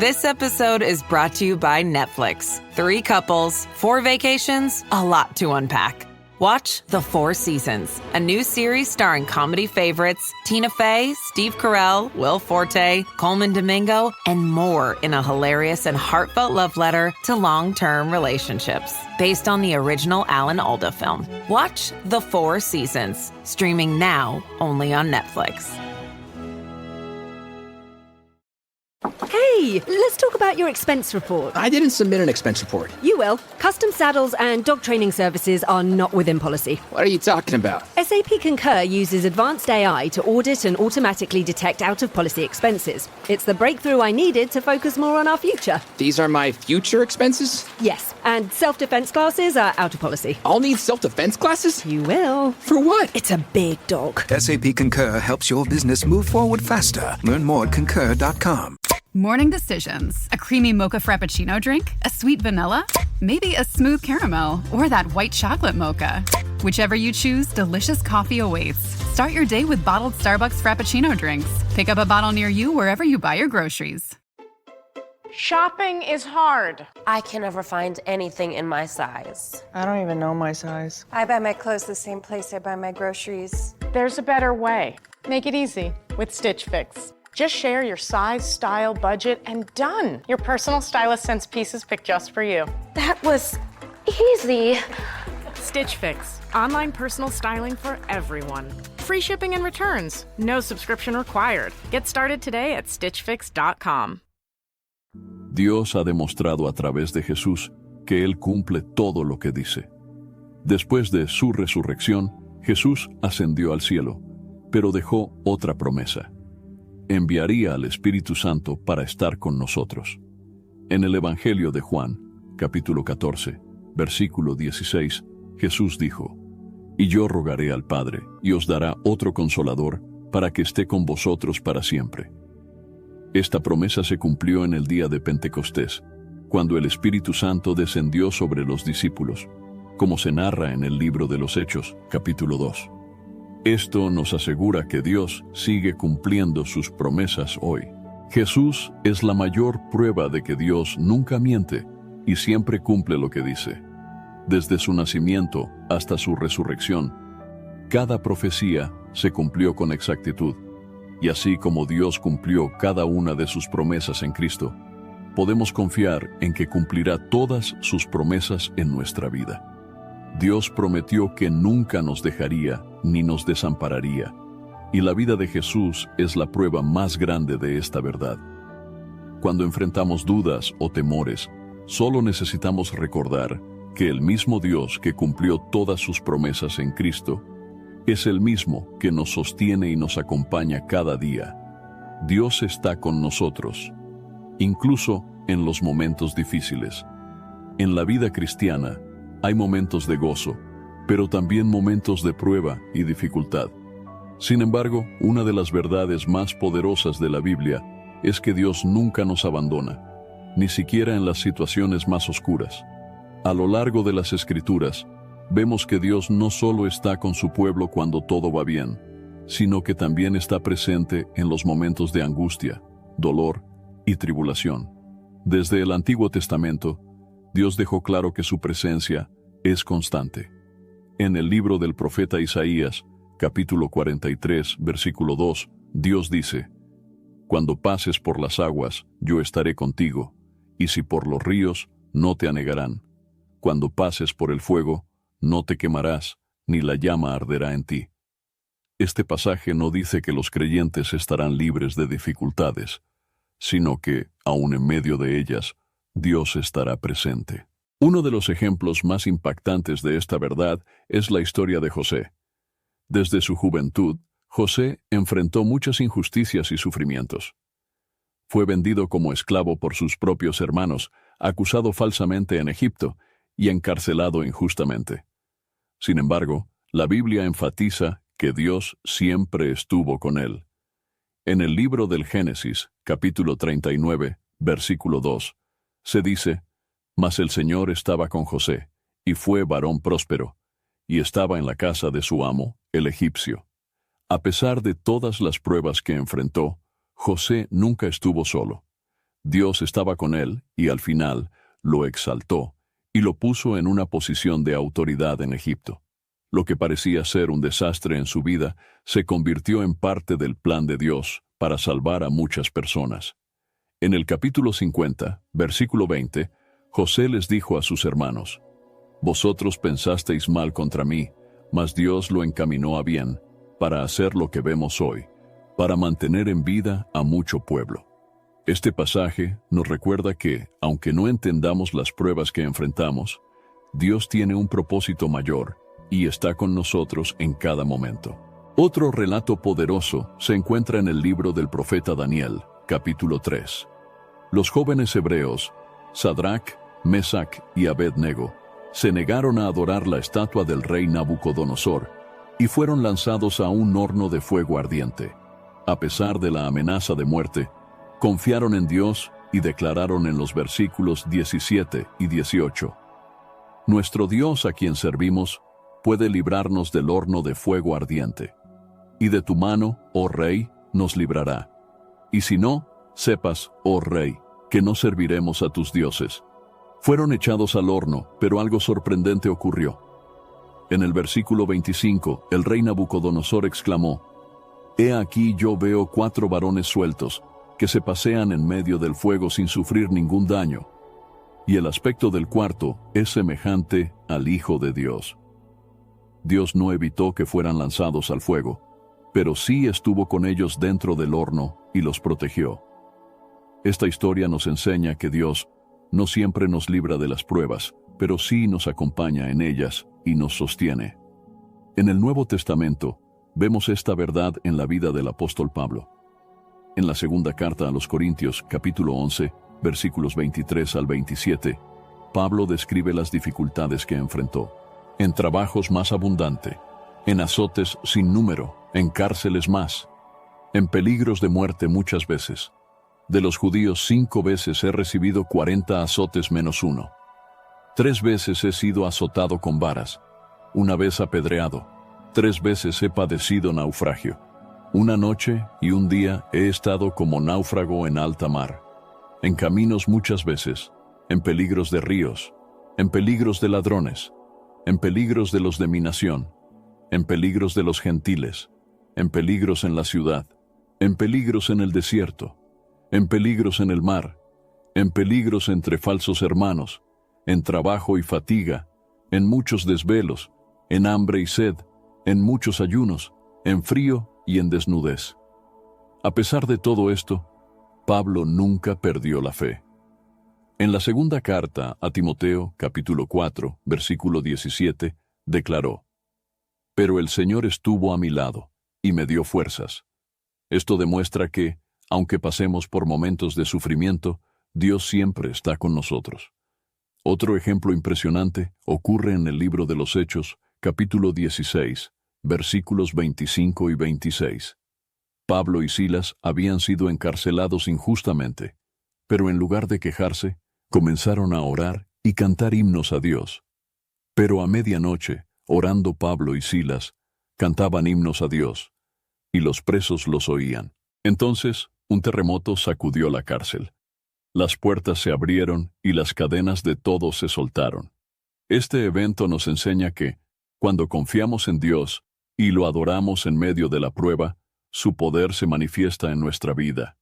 This episode is brought to you by Netflix. 3 couples, 4 vacations, a lot to unpack. Watch The 4 Seasons, a new series starring comedy favorites Tina Fey, Steve Carell, Will Forte, Coleman Domingo, and more in a hilarious and heartfelt love letter to long-term relationships. Based on the original Alan Alda film. Watch The 4 Seasons, streaming now only on Netflix. Hey, let's talk about your expense report. I didn't submit an expense report. You will. Custom saddles and dog training services are not within policy. What are you talking about? SAP Concur uses advanced AI to audit and automatically detect out-of-policy expenses. It's the breakthrough I needed to focus more on our future. These are my future expenses? Yes, and self-defense classes are out of policy. I'll need self-defense classes? You will. For what? It's a big dog. SAP Concur helps your business move forward faster. Learn more at concur.com. Morning decisions. A creamy mocha frappuccino drink? A sweet vanilla? Maybe a smooth caramel? Or that white chocolate mocha? Whichever you choose, delicious coffee awaits. Start your day with bottled Starbucks Frappuccino drinks. Pick up a bottle near you wherever you buy your groceries. Shopping is hard. I can never find anything in my size. I don't even know my size. I buy my clothes the same place I buy my groceries. There's a better way. Make it easy with Stitch Fix. Just share your size, style, budget, and done. Your personal stylist sends pieces picked just for you. That was easy. Stitch Fix. Online personal styling for everyone. free shipping and returns. No subscription required. Get started today at StitchFix.com. Dios ha demostrado a través de Jesús que Él cumple todo lo que dice. Después de su resurrección, Jesús ascendió al cielo, pero dejó otra promesa. Enviaría al Espíritu Santo para estar con nosotros. En el Evangelio de Juan, capítulo 14, versículo 16, Jesús dijo: «Y yo rogaré al Padre, y os dará otro Consolador, para que esté con vosotros para siempre». Esta promesa se cumplió en el día de Pentecostés, cuando el Espíritu Santo descendió sobre los discípulos, como se narra en el libro de los Hechos, capítulo 2. Esto nos asegura que Dios sigue cumpliendo sus promesas hoy. Jesús es la mayor prueba de que Dios nunca miente y siempre cumple lo que dice. Desde su nacimiento hasta su resurrección, cada profecía se cumplió con exactitud. Y así como Dios cumplió cada una de sus promesas en Cristo, podemos confiar en que cumplirá todas sus promesas en nuestra vida. Dios prometió que nunca nos dejaría ni nos desampararía, y la vida de Jesús es la prueba más grande de esta verdad. Cuando enfrentamos dudas o temores, solo necesitamos recordar que el mismo Dios que cumplió todas sus promesas en Cristo es el mismo que nos sostiene y nos acompaña cada día. Dios está con nosotros, incluso en los momentos difíciles. En la vida cristiana hay momentos de gozo, pero también momentos de prueba y dificultad. Sin embargo, una de las verdades más poderosas de la Biblia es que Dios nunca nos abandona, ni siquiera en las situaciones más oscuras. A lo largo de las Escrituras, vemos que Dios no solo está con su pueblo cuando todo va bien, sino que también está presente en los momentos de angustia, dolor y tribulación. Desde el Antiguo Testamento, Dios dejó claro que su presencia es constante. En el libro del profeta Isaías, capítulo 43, versículo 2, Dios dice: «Cuando pases por las aguas, yo estaré contigo, y si por los ríos, no te anegarán. Cuando pases por el fuego, no te quemarás, ni la llama arderá en ti». Este pasaje no dice que los creyentes estarán libres de dificultades, sino que, aun en medio de ellas, Dios estará presente. Uno de los ejemplos más impactantes de esta verdad es la historia de José. Desde su juventud, José enfrentó muchas injusticias y sufrimientos. Fue vendido como esclavo por sus propios hermanos, acusado falsamente en Egipto y encarcelado injustamente. Sin embargo, la Biblia enfatiza que Dios siempre estuvo con él. En el libro del Génesis, capítulo 39, versículo 2, se dice: «Mas el Señor estaba con José, y fue varón próspero, y estaba en la casa de su amo, el egipcio». A pesar de todas las pruebas que enfrentó, José nunca estuvo solo. Dios estaba con él y al final lo exaltó y lo puso en una posición de autoridad en Egipto. Lo que parecía ser un desastre en su vida se convirtió en parte del plan de Dios para salvar a muchas personas. En el capítulo 50, versículo 20, José les dijo a sus hermanos: «Vosotros pensasteis mal contra mí, mas Dios lo encaminó a bien, para hacer lo que vemos hoy, para mantener en vida a mucho pueblo». Este pasaje nos recuerda que, aunque no entendamos las pruebas que enfrentamos, Dios tiene un propósito mayor y está con nosotros en cada momento. Otro relato poderoso se encuentra en el libro del profeta Daniel, capítulo 3. Los jóvenes hebreos, Sadrach, Mesach y Abed-nego, se negaron a adorar la estatua del rey Nabucodonosor y fueron lanzados a un horno de fuego ardiente. A pesar de la amenaza de muerte, confiaron en Dios y declararon en los versículos 17 y 18: «Nuestro Dios a quien servimos puede librarnos del horno de fuego ardiente, y de tu mano, oh rey, nos librará. Y si no, sepas, oh rey, que no serviremos a tus dioses». Fueron echados al horno, pero algo sorprendente ocurrió. En el versículo 25, el rey Nabucodonosor exclamó: «He aquí yo veo 4 varones sueltos, que se pasean en medio del fuego sin sufrir ningún daño. Y el aspecto del cuarto es semejante al Hijo de Dios». Dios no evitó que fueran lanzados al fuego, pero sí estuvo con ellos dentro del horno y los protegió. Esta historia nos enseña que Dios no siempre nos libra de las pruebas, pero sí nos acompaña en ellas y nos sostiene. En el Nuevo Testamento vemos esta verdad en la vida del apóstol Pablo. En la segunda carta a los Corintios, capítulo 11, versículos 23 al 27, Pablo describe las dificultades que enfrentó. En trabajos más abundante, en azotes sin número, en cárceles más, en peligros de muerte muchas veces. De los judíos 5 veces he recibido 40 azotes menos 1. 3 veces he sido azotado con varas, 1 vez apedreado, 3 veces he padecido naufragio. 1 noche y 1 día he estado como náufrago en alta mar, en caminos muchas veces, en peligros de ríos, en peligros de ladrones, en peligros de los de mi nación, en peligros de los gentiles, en peligros en la ciudad, en peligros en el desierto, en peligros en el mar, en peligros entre falsos hermanos, en trabajo y fatiga, en muchos desvelos, en hambre y sed, en muchos ayunos, en frío y en desnudez. A pesar de todo esto, Pablo nunca perdió la fe. En la segunda carta a Timoteo, capítulo 4, versículo 17, declaró: «Pero el Señor estuvo a mi lado y me dio fuerzas». Esto demuestra que, aunque pasemos por momentos de sufrimiento, Dios siempre está con nosotros. Otro ejemplo impresionante ocurre en el libro de los Hechos, capítulo 16, versículos 25 y 26. Pablo y Silas habían sido encarcelados injustamente, pero en lugar de quejarse, comenzaron a orar y cantar himnos a Dios. Pero a medianoche, orando Pablo y Silas, cantaban himnos a Dios, y los presos los oían. Entonces, un terremoto sacudió la cárcel. Las puertas se abrieron y las cadenas de todos se soltaron. Este evento nos enseña que, cuando confiamos en Dios y lo adoramos en medio de la prueba, su poder se manifiesta en nuestra vida.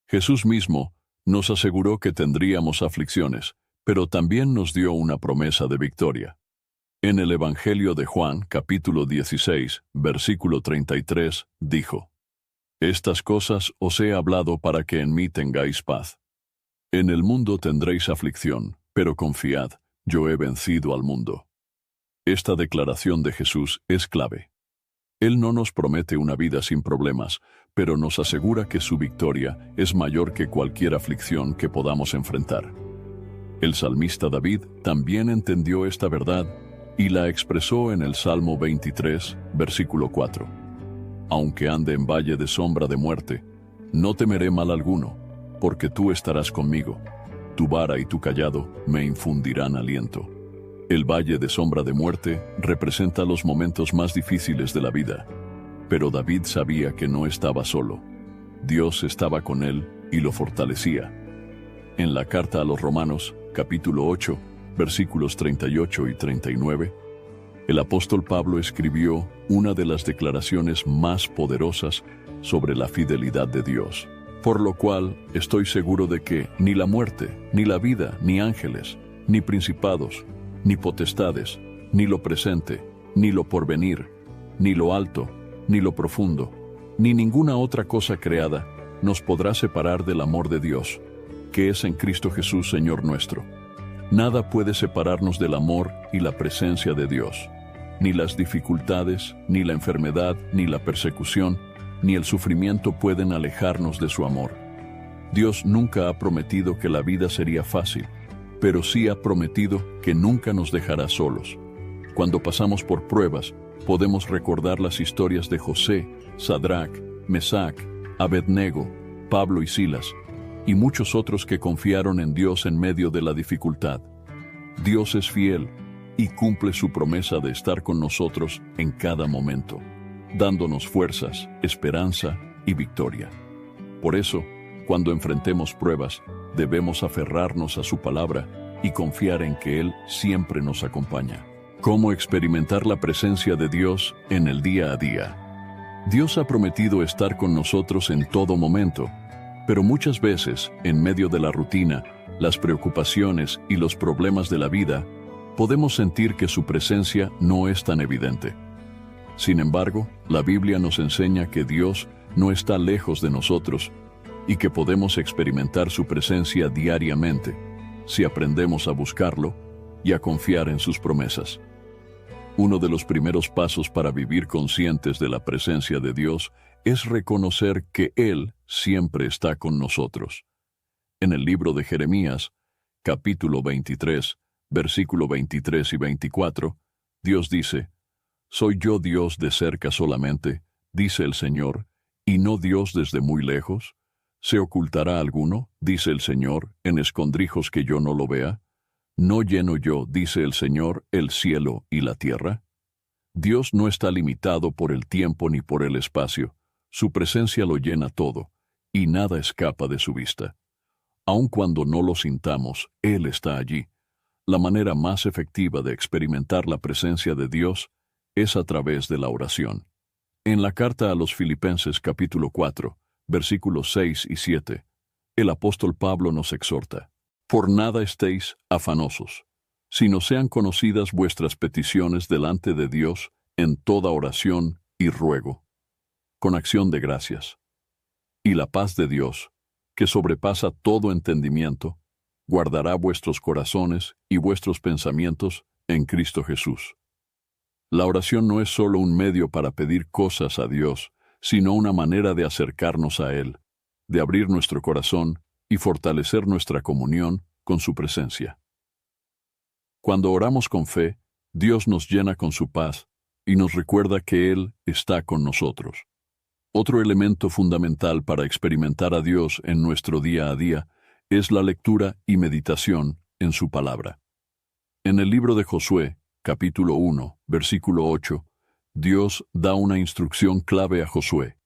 Jesús mismo nos aseguró que tendríamos aflicciones, pero también nos dio una promesa de victoria. En el Evangelio de Juan, capítulo 16, versículo 33, dijo: «Estas cosas os he hablado para que en mí tengáis paz. En el mundo tendréis aflicción, pero confiad, yo he vencido al mundo». Esta declaración de Jesús es clave. Él no nos promete una vida sin problemas, pero nos asegura que su victoria es mayor que cualquier aflicción que podamos enfrentar. El salmista David también entendió esta verdad y la expresó en el Salmo 23, versículo 4. «Aunque ande en valle de sombra de muerte, no temeré mal alguno, porque tú estarás conmigo. Tu vara y tu cayado me infundirán aliento». El valle de sombra de muerte representa los momentos más difíciles de la vida, pero David sabía que no estaba solo. Dios estaba con él y lo fortalecía. En la carta a los Romanos, capítulo 8, versículos 38 y 39, el apóstol Pablo escribió una de las declaraciones más poderosas sobre la fidelidad de Dios. Por lo cual estoy seguro de que ni la muerte, ni la vida, ni ángeles, ni principados, ni potestades, ni lo presente, ni lo porvenir, ni lo alto, ni lo profundo, ni ninguna otra cosa creada nos podrá separar del amor de Dios, que es en Cristo Jesús, Señor nuestro. Nada puede separarnos del amor y la presencia de Dios. Ni las dificultades, ni la enfermedad, ni la persecución, ni el sufrimiento pueden alejarnos de su amor. Dios nunca ha prometido que la vida sería fácil, pero sí ha prometido que nunca nos dejará solos. Cuando pasamos por pruebas, podemos recordar las historias de José, Sadrach, Mesac, Abednego, Pablo y Silas, y muchos otros que confiaron en Dios en medio de la dificultad. Dios es fiel y cumple su promesa de estar con nosotros en cada momento, dándonos fuerzas, esperanza y victoria. Por eso, cuando enfrentemos pruebas, debemos aferrarnos a su palabra y confiar en que Él siempre nos acompaña. ¿Cómo experimentar la presencia de Dios en el día a día? Dios ha prometido estar con nosotros en todo momento, pero muchas veces, en medio de la rutina, las preocupaciones y los problemas de la vida, podemos sentir que su presencia no es tan evidente. Sin embargo, la Biblia nos enseña que Dios no está lejos de nosotros y que podemos experimentar su presencia diariamente si aprendemos a buscarlo y a confiar en sus promesas. Uno de los primeros pasos para vivir conscientes de la presencia de Dios es reconocer que Él siempre está con nosotros. En el libro de Jeremías, capítulo 23, versículo 23 y 24, Dios dice: ¿Soy yo Dios de cerca solamente, dice el Señor, y no Dios desde muy lejos? ¿Se ocultará alguno, dice el Señor, en escondrijos que yo no lo vea? ¿No lleno yo, dice el Señor, el cielo y la tierra? Dios no está limitado por el tiempo ni por el espacio. Su presencia lo llena todo, y nada escapa de su vista. Aun cuando no lo sintamos, Él está allí. La manera más efectiva de experimentar la presencia de Dios es a través de la oración. En la carta a los Filipenses capítulo 4, versículos 6 y 7, el apóstol Pablo nos exhorta: por nada estéis afanosos, sino sean conocidas vuestras peticiones delante de Dios en toda oración y ruego, con acción de gracias. Y la paz de Dios, que sobrepasa todo entendimiento, guardará vuestros corazones y vuestros pensamientos en Cristo Jesús. La oración no es solo un medio para pedir cosas a Dios, sino una manera de acercarnos a Él, de abrir nuestro corazón y fortalecer nuestra comunión con su presencia. Cuando oramos con fe, Dios nos llena con su paz y nos recuerda que Él está con nosotros. Otro elemento fundamental para experimentar a Dios en nuestro día a día es la lectura y meditación en su palabra. En el libro de Josué, capítulo 1, versículo 8, Dios da una instrucción clave a Josué: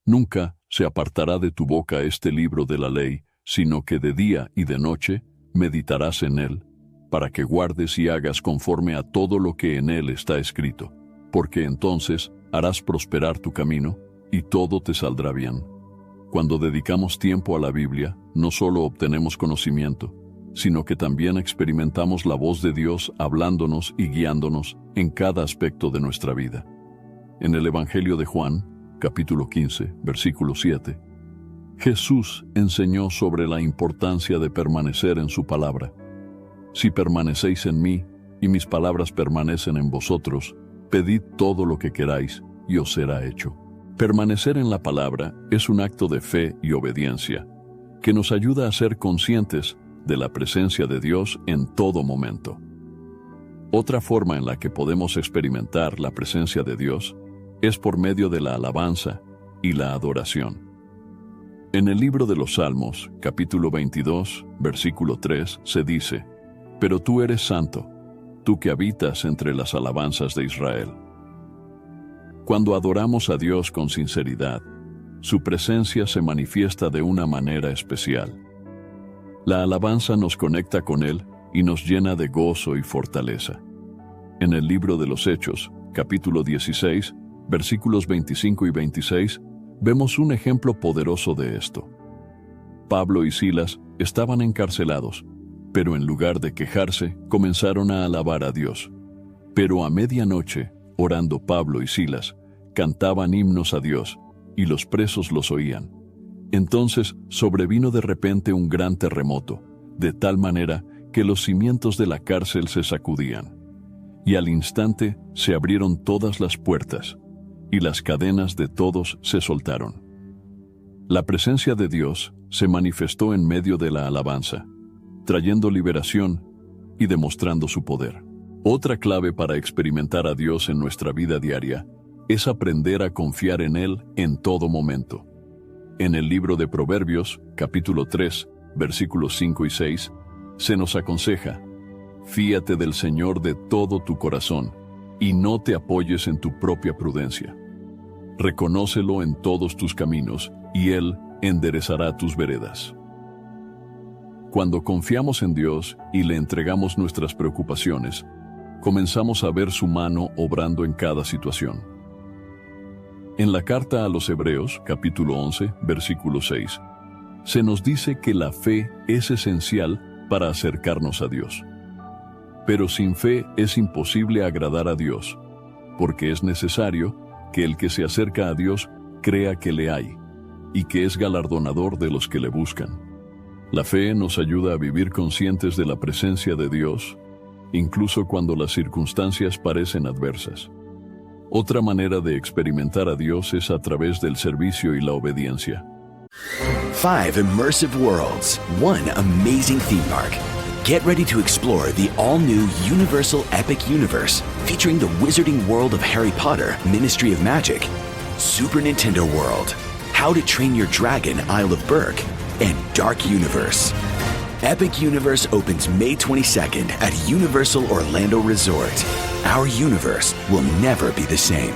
nunca se apartará de tu boca este libro de la ley, sino que de día y de noche meditarás en él, para que guardes y hagas conforme a todo lo que en él está escrito, porque entonces harás prosperar tu camino y todo te saldrá bien. Cuando dedicamos tiempo a la Biblia, no solo obtenemos conocimiento, sino que también experimentamos la voz de Dios hablándonos y guiándonos en cada aspecto de nuestra vida. En el Evangelio de Juan, capítulo 15, versículo 7, Jesús enseñó sobre la importancia de permanecer en su palabra. Si permanecéis en mí y mis palabras permanecen en vosotros, pedid todo lo que queráis y os será hecho. Permanecer en la palabra es un acto de fe y obediencia que nos ayuda a ser conscientes de la presencia de Dios en todo momento. Otra forma en la que podemos experimentar la presencia de Dios es por medio de la alabanza y la adoración. En el libro de los Salmos, capítulo 22, versículo 3, se dice: pero tú eres santo, tú que habitas entre las alabanzas de Israel. Cuando adoramos a Dios con sinceridad, su presencia se manifiesta de una manera especial. La alabanza nos conecta con Él y nos llena de gozo y fortaleza. En el libro de los Hechos, capítulo 16, versículos 25 y 26, vemos un ejemplo poderoso de esto. Pablo y Silas estaban encarcelados, pero en lugar de quejarse, comenzaron a alabar a Dios. Pero a medianoche, orando Pablo y Silas, cantaban himnos a Dios, y los presos los oían. Entonces sobrevino de repente un gran terremoto, de tal manera que los cimientos de la cárcel se sacudían. Y al instante se abrieron todas las puertas, y las cadenas de todos se soltaron. La presencia de Dios se manifestó en medio de la alabanza, trayendo liberación y demostrando su poder. Otra clave para experimentar a Dios en nuestra vida diaria es aprender a confiar en Él en todo momento. En el libro de Proverbios, capítulo 3, versículos 5 y 6, se nos aconseja: fíate del Señor de todo tu corazón, y no te apoyes en tu propia prudencia. Reconócelo en todos tus caminos, y Él enderezará tus veredas. Cuando confiamos en Dios y le entregamos nuestras preocupaciones, comenzamos a ver su mano obrando en cada situación. En la carta a los Hebreos, capítulo 11, versículo 6, se nos dice que la fe es esencial para acercarnos a Dios. Pero sin fe es imposible agradar a Dios, porque es necesario que el que se acerca a Dios crea que le hay, y que es galardonador de los que le buscan. La fe nos ayuda a vivir conscientes de la presencia de Dios, incluso cuando las circunstancias parecen adversas. Otra manera de experimentar a Dios es a través del servicio y la obediencia. 5 immersive worlds, 1 amazing theme park. Get ready to explore the all-new Universal Epic Universe, featuring the wizarding world of Harry Potter, Ministry of Magic, Super Nintendo World, How to Train Your Dragon, Isle of Berk, and Dark Universe. Epic Universe opens May 22nd at Universal Orlando Resort. Our universe will never be the same.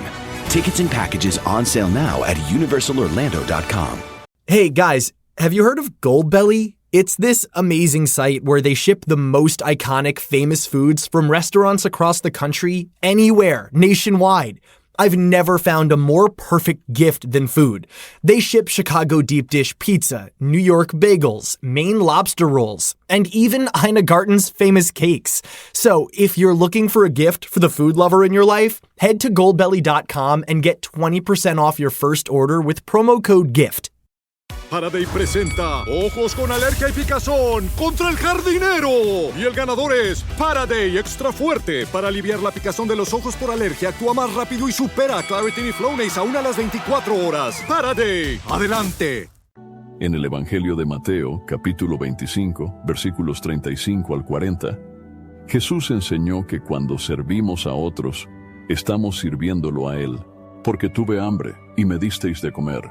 Tickets and packages on sale now at universalorlando.com. Hey guys, have you heard of Goldbelly? It's this amazing site where they ship the most iconic, famous foods from restaurants across the country, anywhere, nationwide. I've never found a more perfect gift than food. They ship Chicago deep dish pizza, New York bagels, Maine lobster rolls, and even Ina Garten's famous cakes. So if you're looking for a gift for the food lover in your life, head to goldbelly.com and get 20% off your first order with promo code GIFT. Faraday presenta Ojos con Alergia y Picazón contra el jardinero. Y el ganador es Faraday Extra Fuerte. Para aliviar la picazón de los ojos por alergia, actúa más rápido y supera a Claritin y Flonase aún a las 24 horas. Faraday, adelante. En el Evangelio de Mateo, capítulo 25, versículos 35 al 40, Jesús enseñó que cuando servimos a otros, estamos sirviéndolo a Él, porque tuve hambre y me disteis de comer.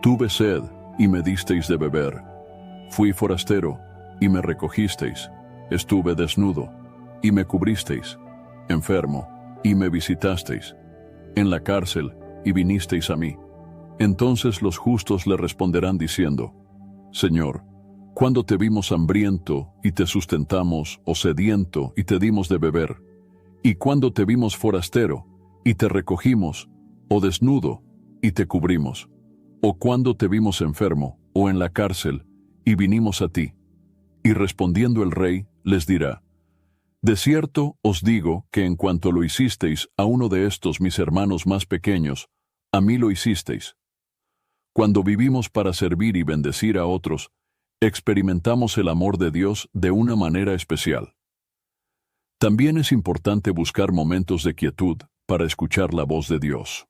Tuve sed y me disteis de beber. Fui forastero y me recogisteis. Estuve desnudo y me cubristeis. Enfermo y me visitasteis. En la cárcel y vinisteis a mí. Entonces los justos le responderán diciendo: Señor, ¿cuándo te vimos hambriento y te sustentamos, o sediento y te dimos de beber? ¿Y cuándo te vimos forastero y te recogimos, o desnudo y te cubrimos? ¿O cuándo te vimos enfermo o en la cárcel y vinimos a ti? Y respondiendo el rey, les dirá: De cierto os digo que en cuanto lo hicisteis a uno de estos mis hermanos más pequeños, a mí lo hicisteis. Cuando vivimos para servir y bendecir a otros, experimentamos el amor de Dios de una manera especial. También es importante buscar momentos de quietud para escuchar la voz de Dios.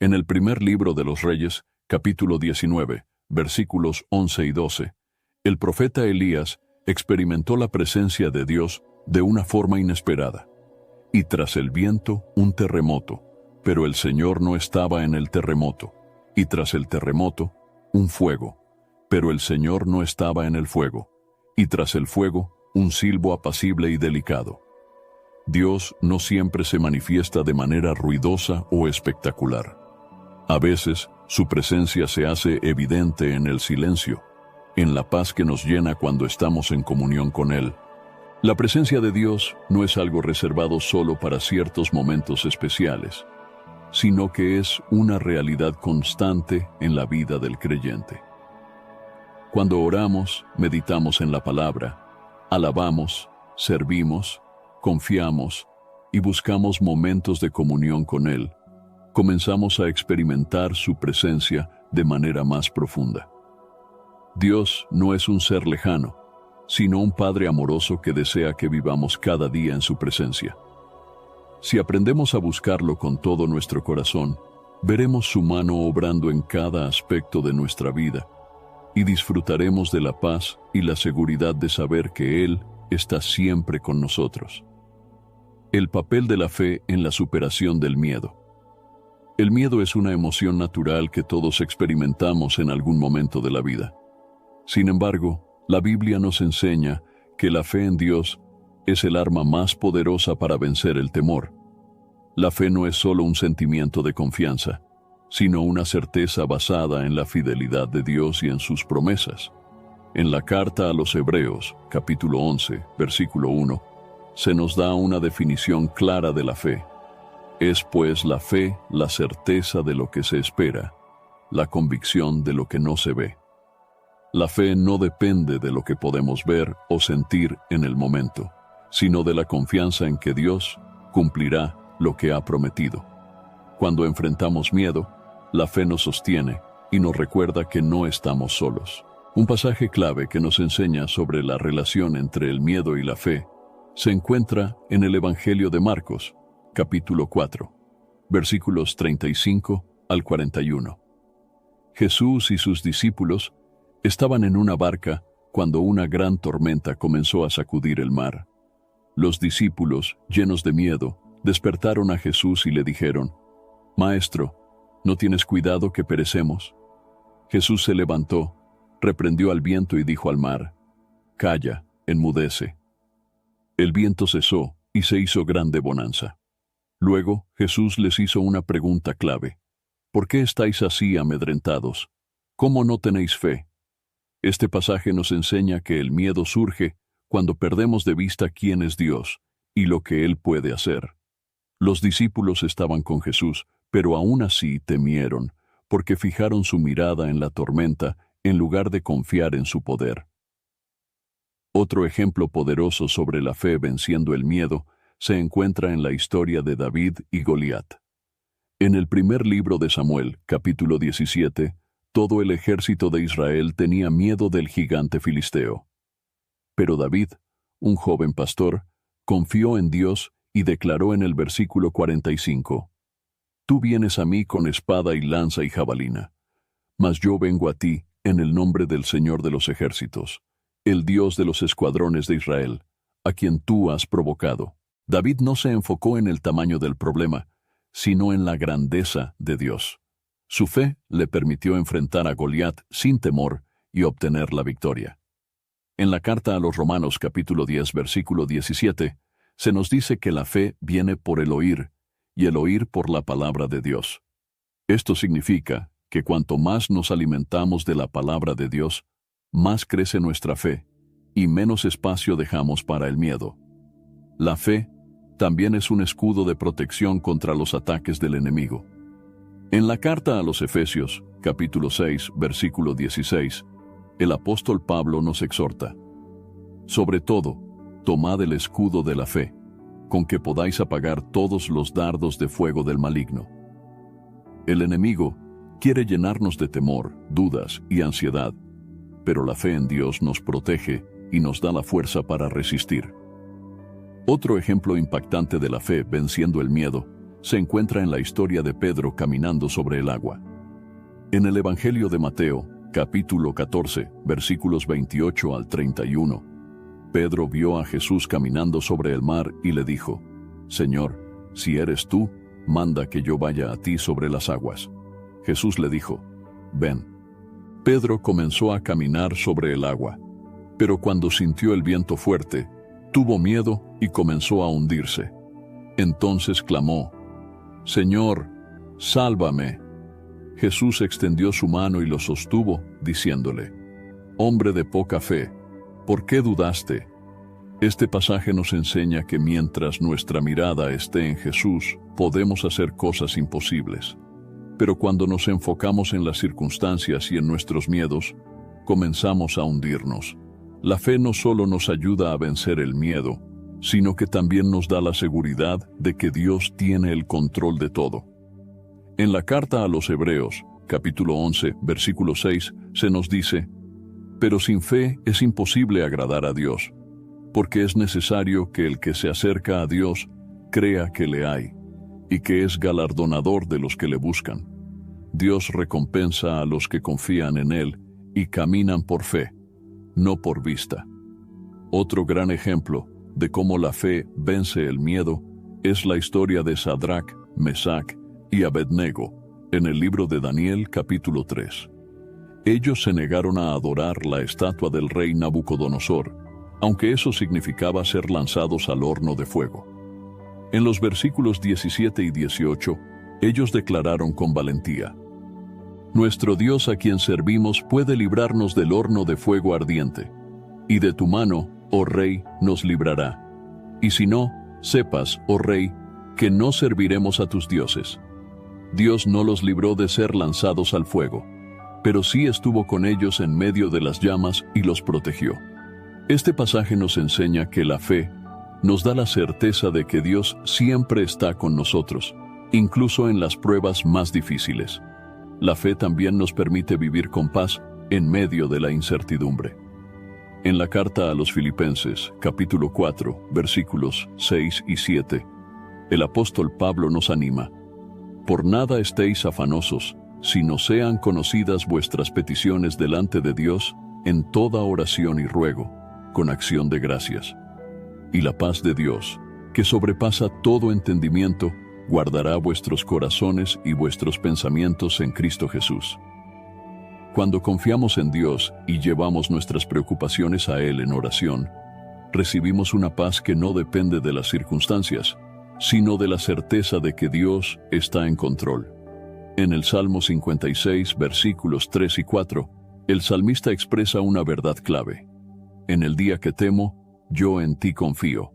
En el primer libro de los Reyes, capítulo 19, versículos 11 y 12, el profeta Elías experimentó la presencia de Dios de una forma inesperada. Y tras el viento, un terremoto, pero el Señor no estaba en el terremoto. Y tras el terremoto, un fuego, pero el Señor no estaba en el fuego. Y tras el fuego, un silbo apacible y delicado. Dios no siempre se manifiesta de manera ruidosa o espectacular. A veces, su presencia se hace evidente en el silencio, en la paz que nos llena cuando estamos en comunión con Él. La presencia de Dios no es algo reservado solo para ciertos momentos especiales, sino que es una realidad constante en la vida del creyente. Cuando oramos, meditamos en la palabra, alabamos, servimos, confiamos y buscamos momentos de comunión con Él, comenzamos a experimentar su presencia de manera más profunda. Dios no es un ser lejano, sino un Padre amoroso que desea que vivamos cada día en su presencia. Si aprendemos a buscarlo con todo nuestro corazón, veremos su mano obrando en cada aspecto de nuestra vida y disfrutaremos de la paz y la seguridad de saber que Él está siempre con nosotros. El papel de la fe en la superación del miedo. El miedo es una emoción natural que todos experimentamos en algún momento de la vida. Sin embargo, la Biblia nos enseña que la fe en Dios es el arma más poderosa para vencer el temor. La fe no es solo un sentimiento de confianza, sino una certeza basada en la fidelidad de Dios y en sus promesas. En la carta a los Hebreos, capítulo 11, versículo 1, se nos da una definición clara de la fe. Es pues la fe la certeza de lo que se espera, la convicción de lo que no se ve. La fe no depende de lo que podemos ver o sentir en el momento, sino de la confianza en que Dios cumplirá lo que ha prometido. Cuando enfrentamos miedo, la fe nos sostiene y nos recuerda que no estamos solos. Un pasaje clave que nos enseña sobre la relación entre el miedo y la fe se encuentra en el Evangelio de Marcos, capítulo 4, versículos 35 al 41. Jesús y sus discípulos estaban en una barca cuando una gran tormenta comenzó a sacudir el mar. Los discípulos, llenos de miedo, despertaron a Jesús y le dijeron: «Maestro, ¿no tienes cuidado que perecemos?» Jesús se levantó, reprendió al viento y dijo al mar: «Calla, enmudece». El viento cesó y se hizo grande bonanza. Luego Jesús les hizo una pregunta clave: ¿por qué estáis así amedrentados? ¿Cómo no tenéis fe? Este pasaje nos enseña que el miedo surge cuando perdemos de vista quién es Dios y lo que Él puede hacer. Los discípulos estaban con Jesús, pero aún así temieron, porque fijaron su mirada en la tormenta en lugar de confiar en su poder. Otro ejemplo poderoso sobre la fe venciendo el miedo se encuentra en la historia de David y Goliat. En el primer libro de Samuel, capítulo 17, todo el ejército de Israel tenía miedo del gigante filisteo. Pero David, un joven pastor, confió en Dios y declaró en el versículo 45: «Tú vienes a mí con espada y lanza y jabalina, mas yo vengo a ti en el nombre del Señor de los ejércitos, el Dios de los escuadrones de Israel, a quien tú has provocado». David no se enfocó en el tamaño del problema, sino en la grandeza de Dios. Su fe le permitió enfrentar a Goliat sin temor y obtener la victoria. En la carta a los Romanos capítulo 10 versículo 17, se nos dice que la fe viene por el oír, y el oír por la palabra de Dios. Esto significa que cuanto más nos alimentamos de la palabra de Dios, más crece nuestra fe, y menos espacio dejamos para el miedo. La fe también es un escudo de protección contra los ataques del enemigo. En la carta a los Efesios, capítulo 6, versículo 16, el apóstol Pablo nos exhorta: «Sobre todo, tomad el escudo de la fe, con que podáis apagar todos los dardos de fuego del maligno». El enemigo quiere llenarnos de temor, dudas y ansiedad, pero la fe en Dios nos protege y nos da la fuerza para resistir. Otro ejemplo impactante de la fe venciendo el miedo se encuentra en la historia de Pedro caminando sobre el agua. En el Evangelio de Mateo, capítulo 14, versículos 28 al 31, Pedro vio a Jesús caminando sobre el mar y le dijo: «Señor, si eres tú, manda que yo vaya a ti sobre las aguas». Jesús le dijo: «Ven». Pedro comenzó a caminar sobre el agua, pero cuando sintió el viento fuerte, tuvo miedo y comenzó a hundirse. Entonces clamó: «Señor, sálvame». Jesús extendió su mano y lo sostuvo, diciéndole: «Hombre de poca fe, ¿por qué dudaste?». Este pasaje nos enseña que mientras nuestra mirada esté en Jesús, podemos hacer cosas imposibles. Pero cuando nos enfocamos en las circunstancias y en nuestros miedos, comenzamos a hundirnos. La fe no solo nos ayuda a vencer el miedo, sino que también nos da la seguridad de que Dios tiene el control de todo. En la carta a los Hebreos, capítulo 11, versículo 6, se nos dice: «Pero sin fe es imposible agradar a Dios, porque es necesario que el que se acerca a Dios crea que le hay, y que es galardonador de los que le buscan. Dios recompensa a los que confían en Él y caminan por fe, no por vista». Otro gran ejemplo de cómo la fe vence el miedo es la historia de Sadrach, Mesach y Abednego en el libro de Daniel capítulo 3. Ellos se negaron a adorar la estatua del rey Nabucodonosor, aunque eso significaba ser lanzados al horno de fuego. En los versículos 17 y 18, ellos declararon con valentía: «Nuestro Dios a quien servimos puede librarnos del horno de fuego ardiente, y de tu mano, oh rey, nos librará. Y si no, sepas, oh rey, que no serviremos a tus dioses». Dios no los libró de ser lanzados al fuego, pero sí estuvo con ellos en medio de las llamas y los protegió. Este pasaje nos enseña que la fe nos da la certeza de que Dios siempre está con nosotros, incluso en las pruebas más difíciles. La fe también nos permite vivir con paz en medio de la incertidumbre. En la carta a los Filipenses, capítulo 4, versículos 6 y 7, el apóstol Pablo nos anima: «Por nada estéis afanosos, sino sean conocidas vuestras peticiones delante de Dios en toda oración y ruego, con acción de gracias. Y la paz de Dios, que sobrepasa todo entendimiento, guardará vuestros corazones y vuestros pensamientos en Cristo Jesús». Cuando confiamos en Dios y llevamos nuestras preocupaciones a Él en oración, recibimos una paz que no depende de las circunstancias, sino de la certeza de que Dios está en control. En el Salmo 56, versículos 3 y 4, el salmista expresa una verdad clave: «En el día que temo, yo en ti confío.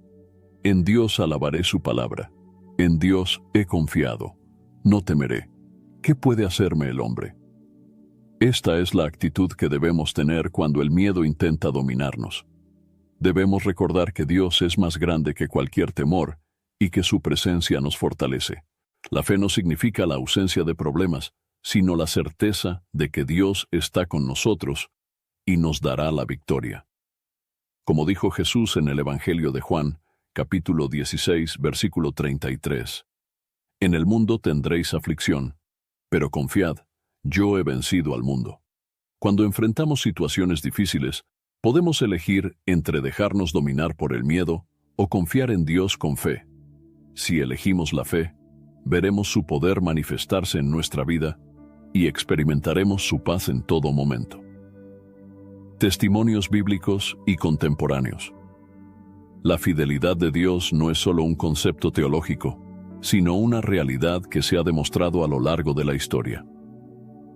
En Dios alabaré su palabra. En Dios he confiado. No temeré. ¿Qué puede hacerme el hombre?». Esta es la actitud que debemos tener cuando el miedo intenta dominarnos. Debemos recordar que Dios es más grande que cualquier temor y que su presencia nos fortalece. La fe no significa la ausencia de problemas, sino la certeza de que Dios está con nosotros y nos dará la victoria. Como dijo Jesús en el Evangelio de Juan, capítulo 16, versículo 33, «En el mundo tendréis aflicción, pero confiad, yo he vencido al mundo». Cuando enfrentamos situaciones difíciles, podemos elegir entre dejarnos dominar por el miedo o confiar en Dios con fe. Si elegimos la fe, veremos su poder manifestarse en nuestra vida y experimentaremos su paz en todo momento. Testimonios bíblicos y contemporáneos. La fidelidad de Dios no es solo un concepto teológico, sino una realidad que se ha demostrado a lo largo de la historia.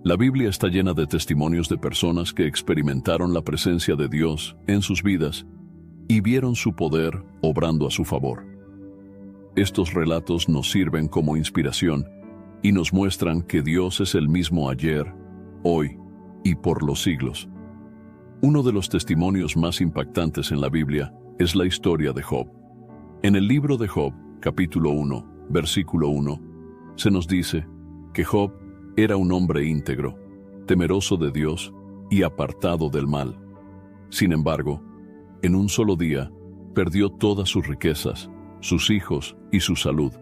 La Biblia está llena de testimonios de personas que experimentaron la presencia de Dios en sus vidas y vieron su poder obrando a su favor. Estos relatos nos sirven como inspiración y nos muestran que Dios es el mismo ayer, hoy y por los siglos. Uno de los testimonios más impactantes en la Biblia es la historia de Job. En el libro de Job, capítulo 1, versículo 1, se nos dice que Job era un hombre íntegro, temeroso de Dios y apartado del mal. Sin embargo, en un solo día, perdió todas sus riquezas, sus hijos y su salud.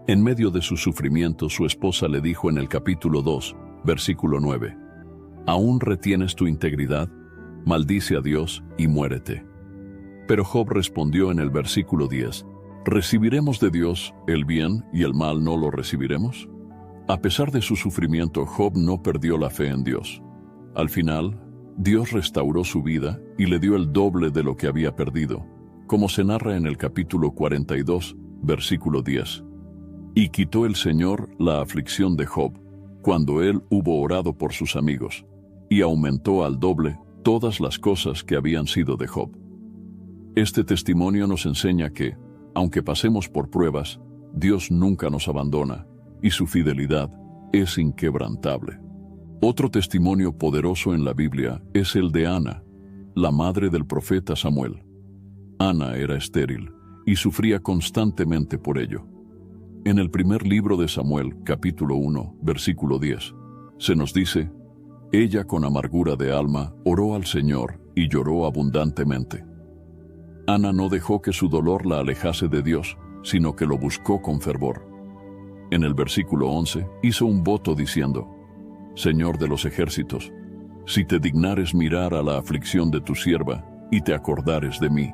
En medio de su sufrimiento, su esposa le dijo en el capítulo 2, versículo 9, «¿Aún retienes tu integridad? Maldice a Dios y muérete». Pero Job respondió en el versículo 10, ¿recibiremos de Dios el bien y el mal no lo recibiremos? A pesar de su sufrimiento, Job no perdió la fe en Dios. Al final, Dios restauró su vida y le dio el doble de lo que había perdido, como se narra en el capítulo 42, versículo 10. «Y quitó el Señor la aflicción de Job, cuando él hubo orado por sus amigos, y aumentó al doble todas las cosas que habían sido de Job». Este testimonio nos enseña que, aunque pasemos por pruebas, Dios nunca nos abandona, y su fidelidad es inquebrantable. Otro testimonio poderoso en la Biblia es el de Ana, la madre del profeta Samuel. Ana era estéril y sufría constantemente por ello. En el primer libro de Samuel, capítulo 1, versículo 10, se nos dice, «Ella con amargura de alma oró al Señor y lloró abundantemente». Ana no dejó que su dolor la alejase de Dios, sino que lo buscó con fervor. En el versículo 11 hizo un voto diciendo, «Señor de los ejércitos, si te dignares mirar a la aflicción de tu sierva y te acordares de mí,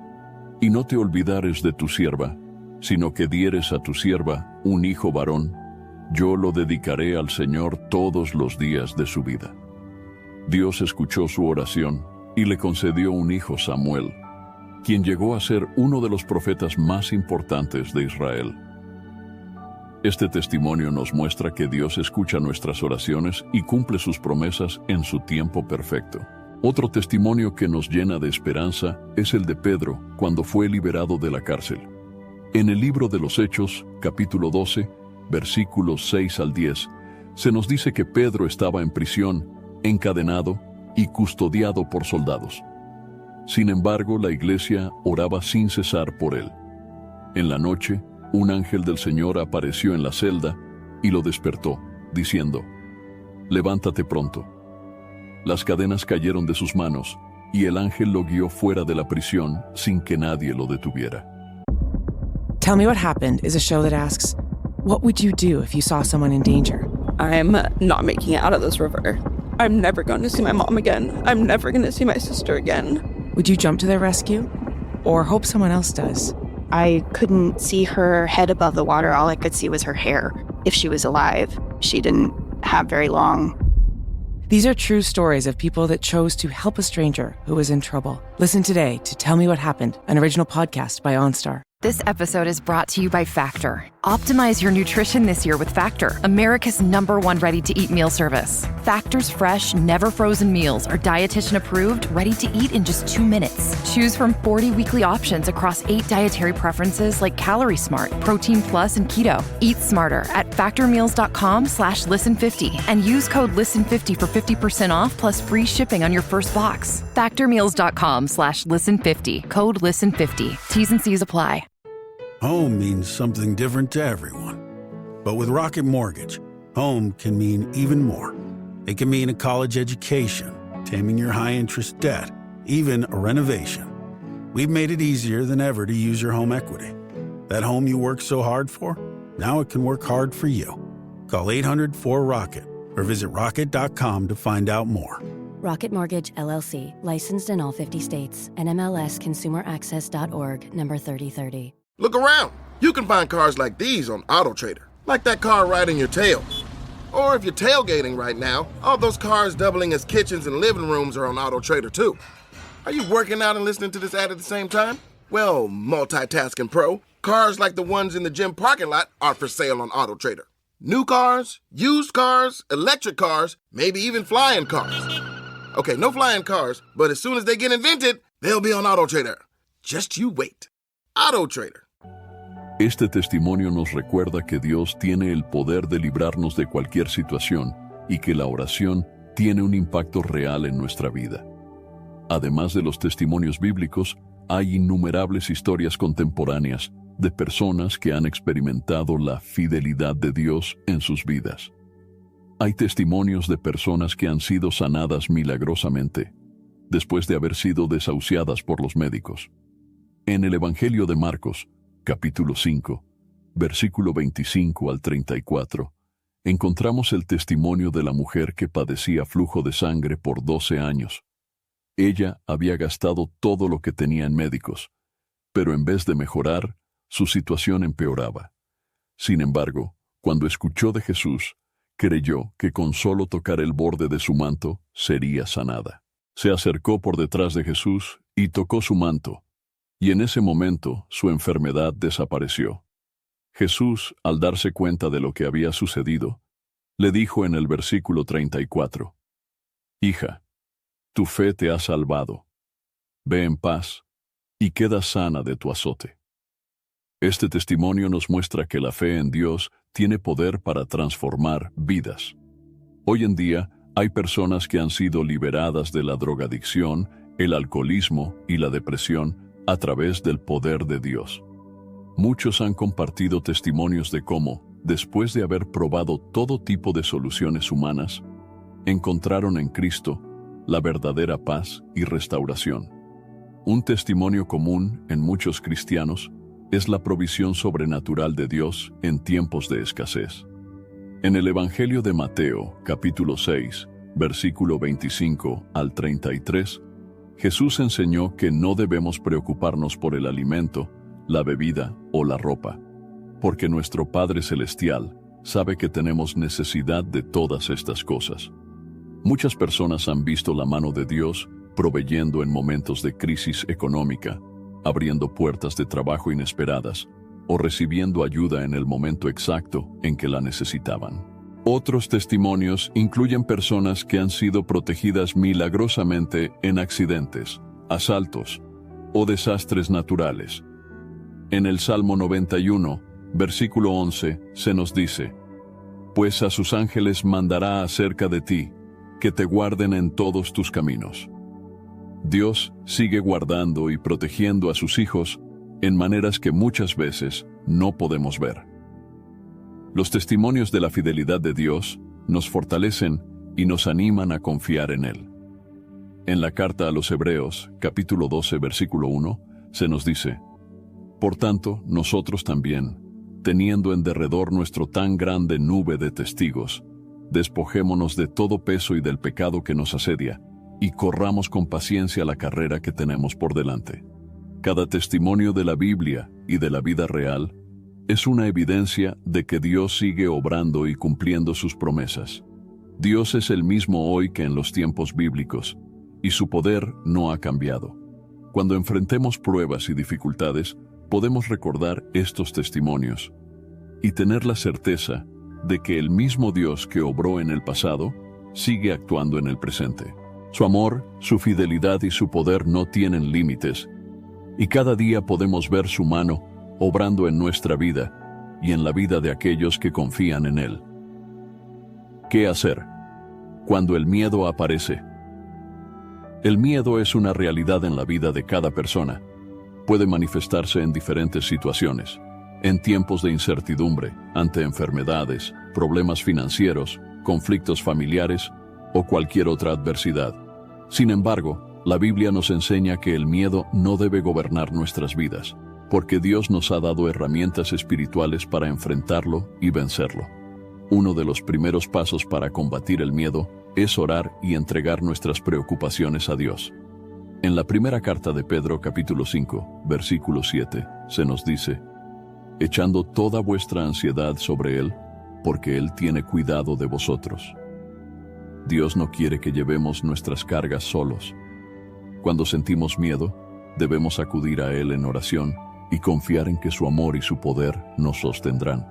y no te olvidares de tu sierva, sino que dieres a tu sierva un hijo varón, yo lo dedicaré al Señor todos los días de su vida». Dios escuchó su oración y le concedió un hijo, Samuel, quien llegó a ser uno de los profetas más importantes de Israel. Este testimonio nos muestra que Dios escucha nuestras oraciones y cumple sus promesas en su tiempo perfecto. Otro testimonio que nos llena de esperanza es el de Pedro cuando fue liberado de la cárcel. En el libro de los Hechos, capítulo 12, versículos 6 al 10, se nos dice que Pedro estaba en prisión, encadenado y custodiado por soldados. Sin embargo, la iglesia oraba sin cesar por él. En la noche, un ángel del Señor apareció en la celda y lo despertó, diciendo: «Levántate pronto». Las cadenas cayeron de sus manos y el ángel lo guió fuera de la prisión sin que nadie lo detuviera. Tell Me What Happened is a show that asks, what would you do if you saw someone in danger? I'm not making it out of this river. I'm never going to see my mom again. I'm never going to see my sister again. Would you jump to their rescue? Or hope someone else does? I couldn't see her head above the water. All I could see was her hair. If she was alive, she didn't have very long. These are true stories of people that chose to help a stranger who was in trouble. Listen today to Tell Me What Happened, an original podcast by OnStar. This episode is brought to you by Factor. Optimize your nutrition this year with Factor, America's #1 ready-to-eat meal service. Factor's fresh, never-frozen meals are dietitian approved, ready to eat in just 2 minutes. Choose from 40 weekly options across 8 dietary preferences like Calorie Smart, Protein Plus, and Keto. Eat smarter at factormeals.com/listen50 and use code LISTEN50 for 50% off plus free shipping on your first box. Factormeals.com/listen50, code LISTEN50. T's and C's apply. Home means something different to everyone. But with Rocket Mortgage, home can mean even more. It can mean a college education, taming your high-interest debt, even a renovation. We've made it easier than ever to use your home equity. That home you worked so hard for, now it can work hard for you. Call 800-4ROCKET or visit rocket.com to find out more. Rocket Mortgage, LLC, licensed in all 50 states, and MLSConsumerAccess.org, number 3030. Look around. You can find cars like these on AutoTrader, like that car right in your tail. Or if you're tailgating right now, all those cars doubling as kitchens and living rooms are on AutoTrader too. Are you working out and listening to this ad at the same time? Well, multitasking pro, cars like the ones in the gym parking lot are for sale on AutoTrader. New cars, used cars, electric cars, maybe even flying cars. Okay, no flying cars, but as soon as they get invented, they'll be on AutoTrader. Just you wait. AutoTrader. Este testimonio nos recuerda que Dios tiene el poder de librarnos de cualquier situación y que la oración tiene un impacto real en nuestra vida. Además de los testimonios bíblicos, hay innumerables historias contemporáneas de personas que han experimentado la fidelidad de Dios en sus vidas. Hay testimonios de personas que han sido sanadas milagrosamente, después de haber sido desahuciadas por los médicos. En el Evangelio de Marcos, capítulo 5, versículo 25 al 34, encontramos el testimonio de la mujer que padecía flujo de sangre por 12 años. Ella había gastado todo lo que tenía en médicos, pero en vez de mejorar, su situación empeoraba. Sin embargo, cuando escuchó de Jesús, creyó que con solo tocar el borde de su manto sería sanada. Se acercó por detrás de Jesús y tocó su manto, y en ese momento su enfermedad desapareció. Jesús, al darse cuenta de lo que había sucedido, le dijo en el versículo 34, «Hija, tu fe te ha salvado. Ve en paz y queda sana de tu azote». Este testimonio nos muestra que la fe en Dios tiene poder para transformar vidas. Hoy en día hay personas que han sido liberadas de la drogadicción, el alcoholismo y la depresión a través del poder de Dios. Muchos han compartido testimonios de cómo, después de haber probado todo tipo de soluciones humanas, encontraron en Cristo la verdadera paz y restauración. Un testimonio común en muchos cristianos es la provisión sobrenatural de Dios en tiempos de escasez. En el Evangelio de Mateo, capítulo 6, versículo 25 al 33, Jesús enseñó que no debemos preocuparnos por el alimento, la bebida o la ropa, porque nuestro Padre Celestial sabe que tenemos necesidad de todas estas cosas. Muchas personas han visto la mano de Dios proveyendo en momentos de crisis económica, abriendo puertas de trabajo inesperadas o recibiendo ayuda en el momento exacto en que la necesitaban. Otros testimonios incluyen personas que han sido protegidas milagrosamente en accidentes, asaltos o desastres naturales. En el Salmo 91, versículo 11, se nos dice, «Pues a sus ángeles mandará acerca de ti, que te guarden en todos tus caminos». Dios sigue guardando y protegiendo a sus hijos en maneras que muchas veces no podemos ver. Los testimonios de la fidelidad de Dios nos fortalecen y nos animan a confiar en Él. En la carta a los Hebreos, capítulo 12, versículo 1, se nos dice: Por tanto, nosotros también, teniendo en derredor nuestro tan grande nube de testigos, despojémonos de todo peso y del pecado que nos asedia, y corramos con paciencia la carrera que tenemos por delante. Cada testimonio de la Biblia y de la vida real es una evidencia de que Dios sigue obrando y cumpliendo sus promesas. Dios es el mismo hoy que en los tiempos bíblicos, y su poder no ha cambiado. Cuando enfrentemos pruebas y dificultades, podemos recordar estos testimonios y tener la certeza de que el mismo Dios que obró en el pasado sigue actuando en el presente. Su amor, su fidelidad y su poder no tienen límites, y cada día podemos ver su mano obrando en nuestra vida y en la vida de aquellos que confían en Él. ¿Qué hacer cuando el miedo aparece? El miedo es una realidad en la vida de cada persona. Puede manifestarse en diferentes situaciones, en tiempos de incertidumbre, ante enfermedades, problemas financieros, conflictos familiares o cualquier otra adversidad. Sin embargo, la Biblia nos enseña que el miedo no debe gobernar nuestras vidas, porque Dios nos ha dado herramientas espirituales para enfrentarlo y vencerlo. Uno de los primeros pasos para combatir el miedo es orar y entregar nuestras preocupaciones a Dios. En la primera carta de Pedro, capítulo 5, versículo 7, se nos dice: echando toda vuestra ansiedad sobre Él, porque Él tiene cuidado de vosotros. Dios no quiere que llevemos nuestras cargas solos. Cuando sentimos miedo, debemos acudir a Él en oración y confiar en que su amor y su poder nos sostendrán.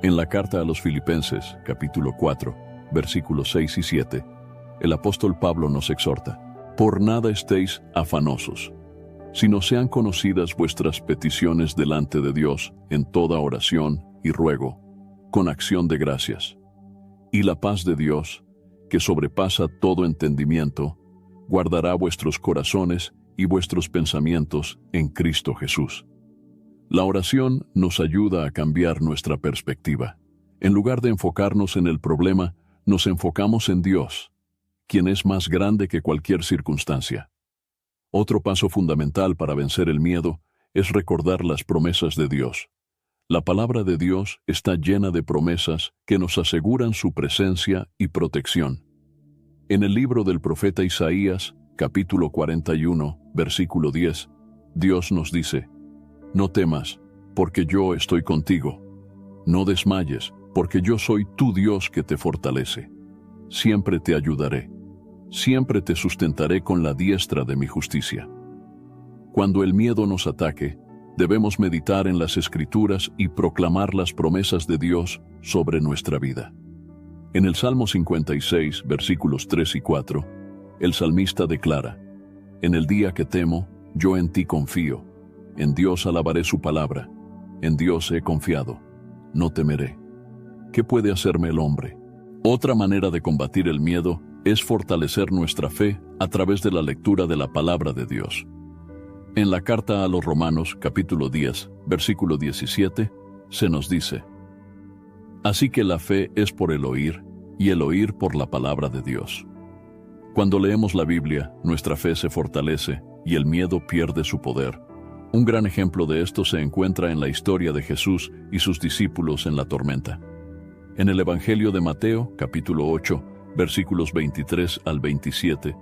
En la carta a los Filipenses, capítulo 4, versículos 6 y 7, el apóstol Pablo nos exhorta: por nada estéis afanosos, sino sean conocidas vuestras peticiones delante de Dios en toda oración y ruego, con acción de gracias. Y la paz de Dios, que sobrepasa todo entendimiento, guardará vuestros corazones y vuestros pensamientos en Cristo Jesús. La oración nos ayuda a cambiar nuestra perspectiva. En lugar de enfocarnos en el problema, nos enfocamos en Dios, quien es más grande que cualquier circunstancia. Otro paso fundamental para vencer el miedo es recordar las promesas de Dios. La palabra de Dios está llena de promesas que nos aseguran su presencia y protección. En el libro del profeta Isaías, capítulo 41, versículo 10, Dios nos dice: no temas, porque yo estoy contigo. No desmayes, porque yo soy tu Dios que te fortalece. Siempre te ayudaré. Siempre te sustentaré con la diestra de mi justicia. Cuando el miedo nos ataque, debemos meditar en las Escrituras y proclamar las promesas de Dios sobre nuestra vida. En el Salmo 56, versículos 3 y 4, el salmista declara: en el día que temo, yo en ti confío. En Dios alabaré su palabra. En Dios he confiado. No temeré. ¿Qué puede hacerme el hombre? Otra manera de combatir el miedo es fortalecer nuestra fe a través de la lectura de la palabra de Dios. En la carta a los Romanos, capítulo 10, versículo 17, se nos dice: así que la fe es por el oír, y el oír por la palabra de Dios. Cuando leemos la Biblia, nuestra fe se fortalece y el miedo pierde su poder. Un gran ejemplo de esto se encuentra en la historia de Jesús y sus discípulos en la tormenta. En el Evangelio de Mateo, capítulo 8, versículos 23 al 27,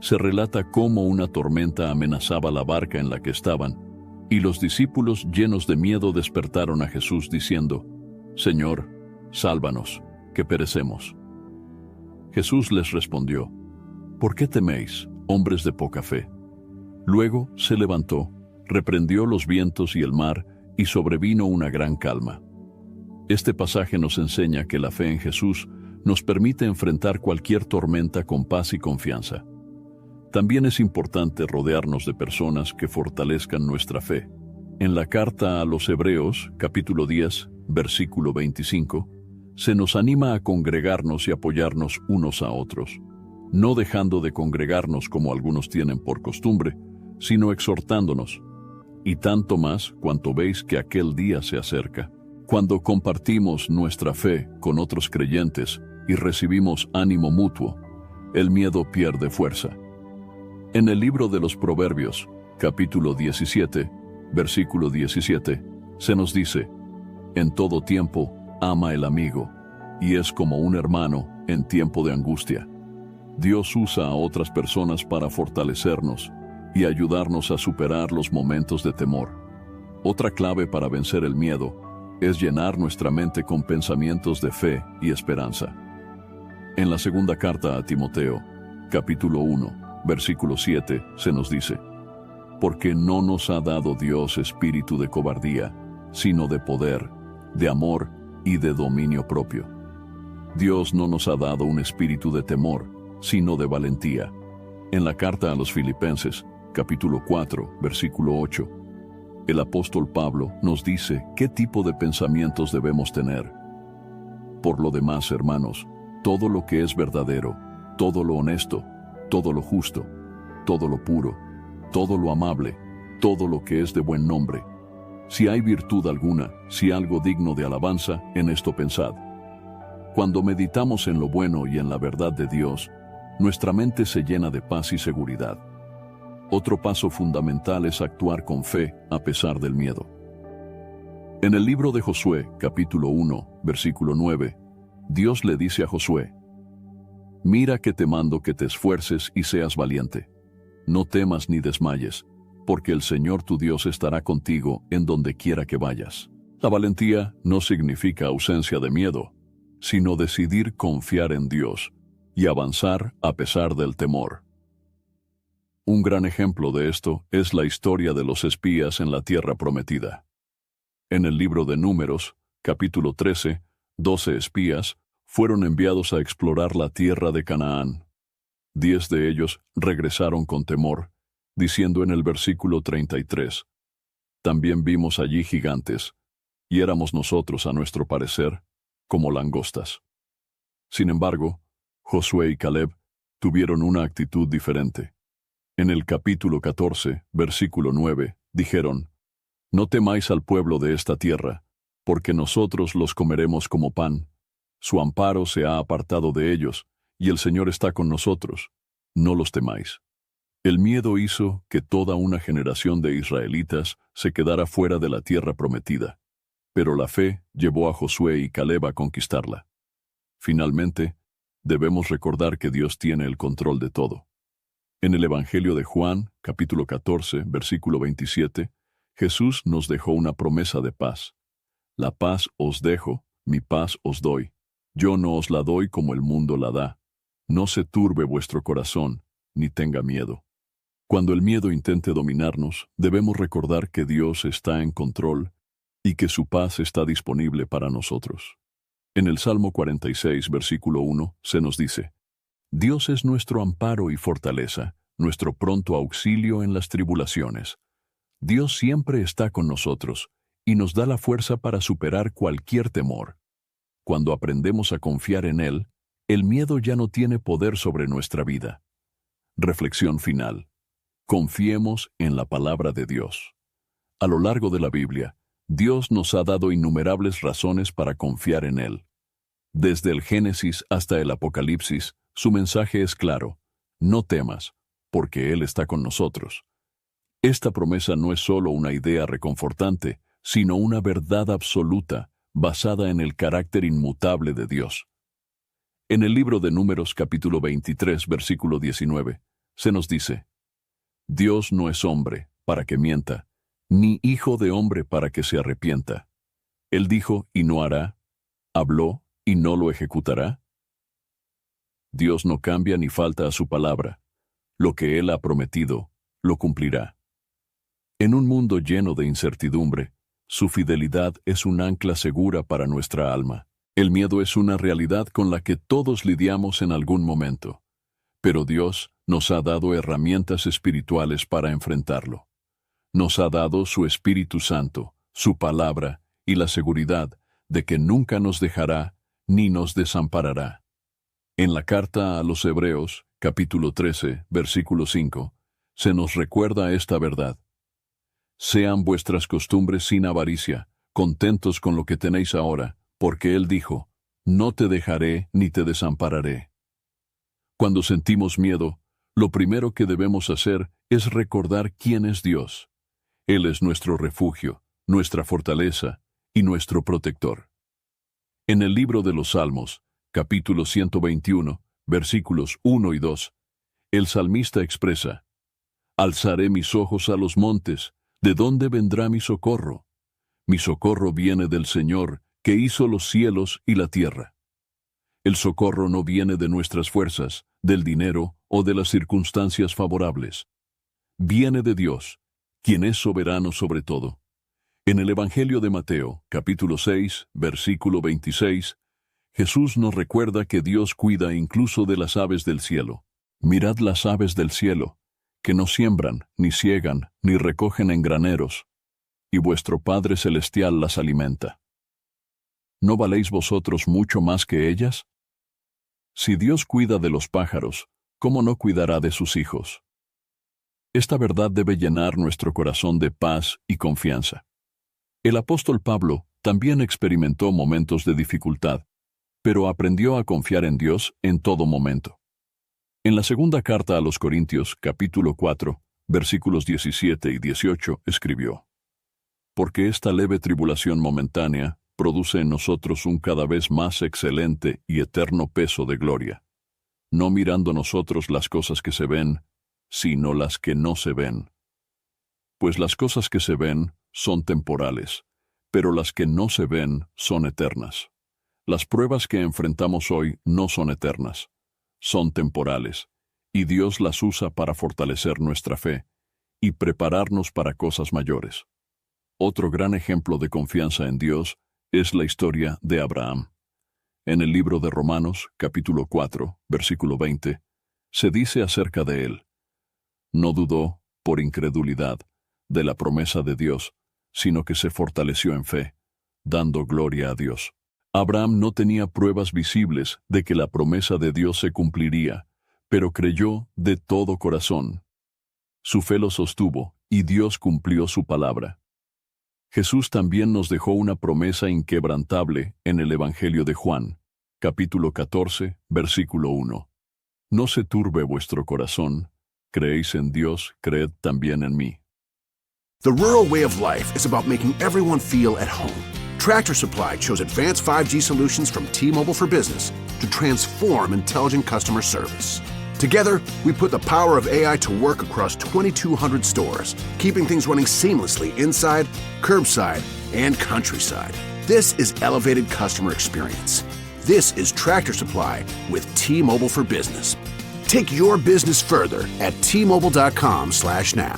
se relata cómo una tormenta amenazaba la barca en la que estaban, y los discípulos, llenos de miedo, despertaron a Jesús diciendo: Señor, sálvanos, que perecemos. Jesús les respondió: ¿por qué teméis, hombres de poca fe? Luego se levantó, reprendió los vientos y el mar, y sobrevino una gran calma. Este pasaje nos enseña que la fe en Jesús nos permite enfrentar cualquier tormenta con paz y confianza. También es importante rodearnos de personas que fortalezcan nuestra fe. En la carta a los Hebreos, capítulo 10, versículo 25, se nos anima a congregarnos y apoyarnos unos a otros, no dejando de congregarnos como algunos tienen por costumbre, sino exhortándonos, y tanto más cuanto veis que aquel día se acerca. Cuando compartimos nuestra fe con otros creyentes y recibimos ánimo mutuo, el miedo pierde fuerza. En el libro de los Proverbios, capítulo 17, versículo 17, se nos dice: en todo tiempo ama el amigo, y es como un hermano en tiempo de angustia. Dios usa a otras personas para fortalecernos y ayudarnos a superar los momentos de temor. Otra clave para vencer el miedo es llenar nuestra mente con pensamientos de fe y esperanza. En la segunda carta a Timoteo, capítulo 1, versículo 7, se nos dice: porque no nos ha dado Dios espíritu de cobardía, sino de poder, de amor y de dominio propio. Dios no nos ha dado un espíritu de temor, sino de valentía. En la carta a los Filipenses, capítulo 4, versículo 8, el apóstol Pablo nos dice qué tipo de pensamientos debemos tener. Por lo demás, hermanos, todo lo que es verdadero, todo lo honesto, todo lo justo, todo lo puro, todo lo amable, todo lo que es de buen nombre. Si hay virtud alguna, si algo digno de alabanza, en esto pensad. Cuando meditamos en lo bueno y en la verdad de Dios, nuestra mente se llena de paz y seguridad. Otro paso fundamental es actuar con fe a pesar del miedo. En el libro de Josué, capítulo 1, versículo 9, Dios le dice a Josué: mira que te mando que te esfuerces y seas valiente. No temas ni desmayes, porque el Señor tu Dios estará contigo en donde quiera que vayas. La valentía no significa ausencia de miedo, sino decidir confiar en Dios y avanzar a pesar del temor. Un gran ejemplo de esto es la historia de los espías en la tierra prometida. En el libro de Números, capítulo 13, 12 espías fueron enviados a explorar la tierra de Canaán. 10 de ellos regresaron con temor, diciendo en el versículo 33, también vimos allí gigantes, y éramos nosotros, a nuestro parecer, como langostas. Sin embargo, Josué y Caleb tuvieron una actitud diferente. En el capítulo 14, versículo 9, dijeron: no temáis al pueblo de esta tierra, porque nosotros los comeremos como pan. Su amparo se ha apartado de ellos, y el Señor está con nosotros. No los temáis. El miedo hizo que toda una generación de israelitas se quedara fuera de la tierra prometida, pero la fe llevó a Josué y Caleb a conquistarla. Finalmente, debemos recordar que Dios tiene el control de todo. En el Evangelio de Juan, capítulo 14, versículo 27, Jesús nos dejó una promesa de paz. La paz os dejo, mi paz os doy. Yo no os la doy como el mundo la da. No se turbe vuestro corazón, ni tenga miedo. Cuando el miedo intente dominarnos, debemos recordar que Dios está en control y que su paz está disponible para nosotros. En el Salmo 46, versículo 1, se nos dice: Dios es nuestro amparo y fortaleza, nuestro pronto auxilio en las tribulaciones. Dios siempre está con nosotros y nos da la fuerza para superar cualquier temor. Cuando aprendemos a confiar en Él, el miedo ya no tiene poder sobre nuestra vida. Reflexión final. Confiemos en la palabra de Dios. A lo largo de la Biblia, Dios nos ha dado innumerables razones para confiar en Él. Desde el Génesis hasta el Apocalipsis, su mensaje es claro: no temas, porque Él está con nosotros. Esta promesa no es solo una idea reconfortante, sino una verdad absoluta, basada en el carácter inmutable de Dios. En el libro de Números capítulo 23, versículo 19, se nos dice: Dios no es hombre para que mienta, ni hijo de hombre para que se arrepienta. Él dijo y no hará, habló y no lo ejecutará. Dios no cambia ni falta a su palabra. Lo que Él ha prometido, lo cumplirá. En un mundo lleno de incertidumbre, su fidelidad es un ancla segura para nuestra alma. El miedo es una realidad con la que todos lidiamos en algún momento, pero Dios nos ha dado herramientas espirituales para enfrentarlo. Nos ha dado su Espíritu Santo, su palabra y la seguridad de que nunca nos dejará ni nos desamparará. En la carta a los Hebreos, capítulo 13, versículo 5, se nos recuerda esta verdad. Sean vuestras costumbres sin avaricia, contentos con lo que tenéis ahora, porque Él dijo, no te dejaré ni te desampararé. Cuando sentimos miedo, lo primero que debemos hacer es recordar quién es Dios. Él es nuestro refugio, nuestra fortaleza y nuestro protector. En el libro de los Salmos, capítulo 121, versículos 1 y 2, el salmista expresa, alzaré mis ojos a los montes, ¿de dónde vendrá mi socorro? Mi socorro viene del Señor, que hizo los cielos y la tierra. El socorro no viene de nuestras fuerzas, del dinero o de las circunstancias favorables. Viene de Dios, quien es soberano sobre todo. En el Evangelio de Mateo, capítulo 6, versículo 26, Jesús nos recuerda que Dios cuida incluso de las aves del cielo. Mirad las aves del cielo, que no siembran, ni ciegan, ni recogen en graneros, y vuestro Padre Celestial las alimenta. ¿No valéis vosotros mucho más que ellas? Si Dios cuida de los pájaros, ¿cómo no cuidará de sus hijos? Esta verdad debe llenar nuestro corazón de paz y confianza. El apóstol Pablo también experimentó momentos de dificultad, pero aprendió a confiar en Dios en todo momento. En la segunda carta a los Corintios, capítulo 4, versículos 17 y 18, escribió, porque esta leve tribulación momentánea produce en nosotros un cada vez más excelente y eterno peso de gloria, no mirando nosotros las cosas que se ven, sino las que no se ven. Pues las cosas que se ven son temporales, pero las que no se ven son eternas. Las pruebas que enfrentamos hoy no son eternas, son temporales, y Dios las usa para fortalecer nuestra fe y prepararnos para cosas mayores. Otro gran ejemplo de confianza en Dios es la historia de Abraham. En el libro de Romanos, capítulo 4, versículo 20, se dice acerca de él, no dudó, por incredulidad, de la promesa de Dios, sino que se fortaleció en fe, dando gloria a Dios. Abraham no tenía pruebas visibles de que la promesa de Dios se cumpliría, pero creyó de todo corazón. Su fe lo sostuvo, y Dios cumplió su palabra. Jesús también nos dejó una promesa inquebrantable en el Evangelio de Juan, capítulo 14, versículo 1. No se turbe vuestro corazón, creéis en Dios, creed también en mí. The rural way of life is about making everyone feel at home. Tractor Supply chose advanced 5G solutions from T-Mobile for Business to transform intelligent customer service. Together, we put the power of AI to work across 2,200 stores, keeping things running seamlessly inside, curbside, and countryside. This is elevated customer experience. This is Tractor Supply with T-Mobile for Business. Take your business further at T-Mobile.com/now.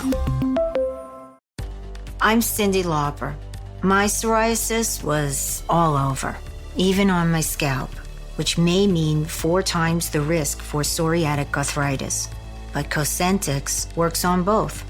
I'm Cyndi Lauper. My psoriasis was all over, even on my scalp, which may mean 4 times the risk for psoriatic arthritis. But Cosentyx works on both.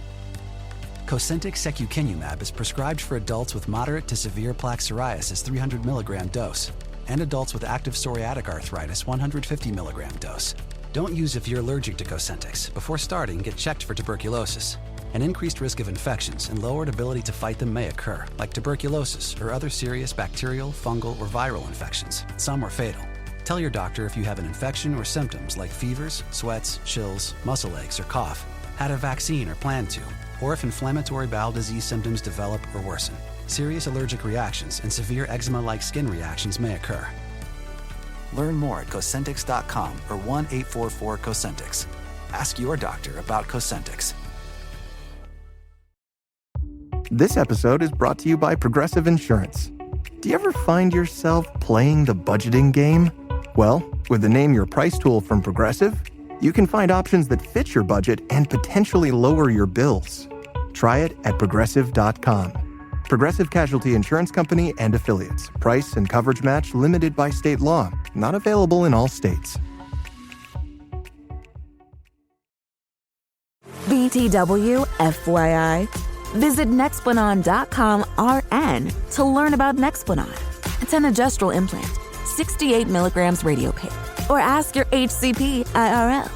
Cosentyx secukinumab is prescribed for adults with moderate to severe plaque psoriasis 300 milligram dose and adults with active psoriatic arthritis 150 milligram dose. Don't use if you're allergic to Cosentyx. Before starting, get checked for tuberculosis. An increased risk of infections and lowered ability to fight them may occur, like tuberculosis or other serious bacterial, fungal, or viral infections. Some are fatal. Tell your doctor if you have an infection or symptoms like fevers, sweats, chills, muscle aches, or cough, had a vaccine or plan to, or if inflammatory bowel disease symptoms develop or worsen. Serious allergic reactions and severe eczema-like skin reactions may occur. Learn more at Cosentyx.com or 1-844-COSENTYX. Ask your doctor about Cosentyx. This episode is brought to you by Progressive Insurance. Do you ever find yourself playing the budgeting game? Well, with the Name Your Price tool from Progressive, you can find options that fit your budget and potentially lower your bills. Try it at Progressive.com. Progressive Casualty Insurance Company and Affiliates. Price and coverage match limited by state law. Not available in all states. BTW, FYI. Visit Nexplanon.com RN to learn about Nexplanon. It's an adjustable implant, 68 milligrams radiopaque. Or ask your HCP IRL.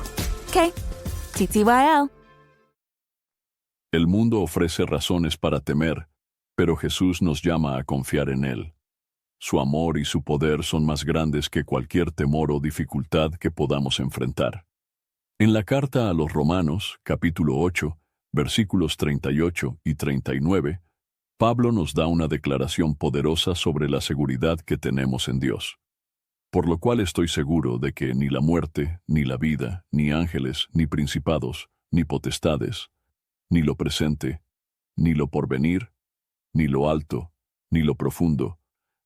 Okay, TTYL. El mundo ofrece razones para temer, pero Jesús nos llama a confiar en Él. Su amor y su poder son más grandes que cualquier temor o dificultad que podamos enfrentar. En la carta a los Romanos, capítulo 8, versículos 38 y 39, Pablo nos da una declaración poderosa sobre la seguridad que tenemos en Dios. Por lo cual estoy seguro de que ni la muerte, ni la vida, ni ángeles, ni principados, ni potestades, ni lo presente, ni lo porvenir, ni lo alto, ni lo profundo,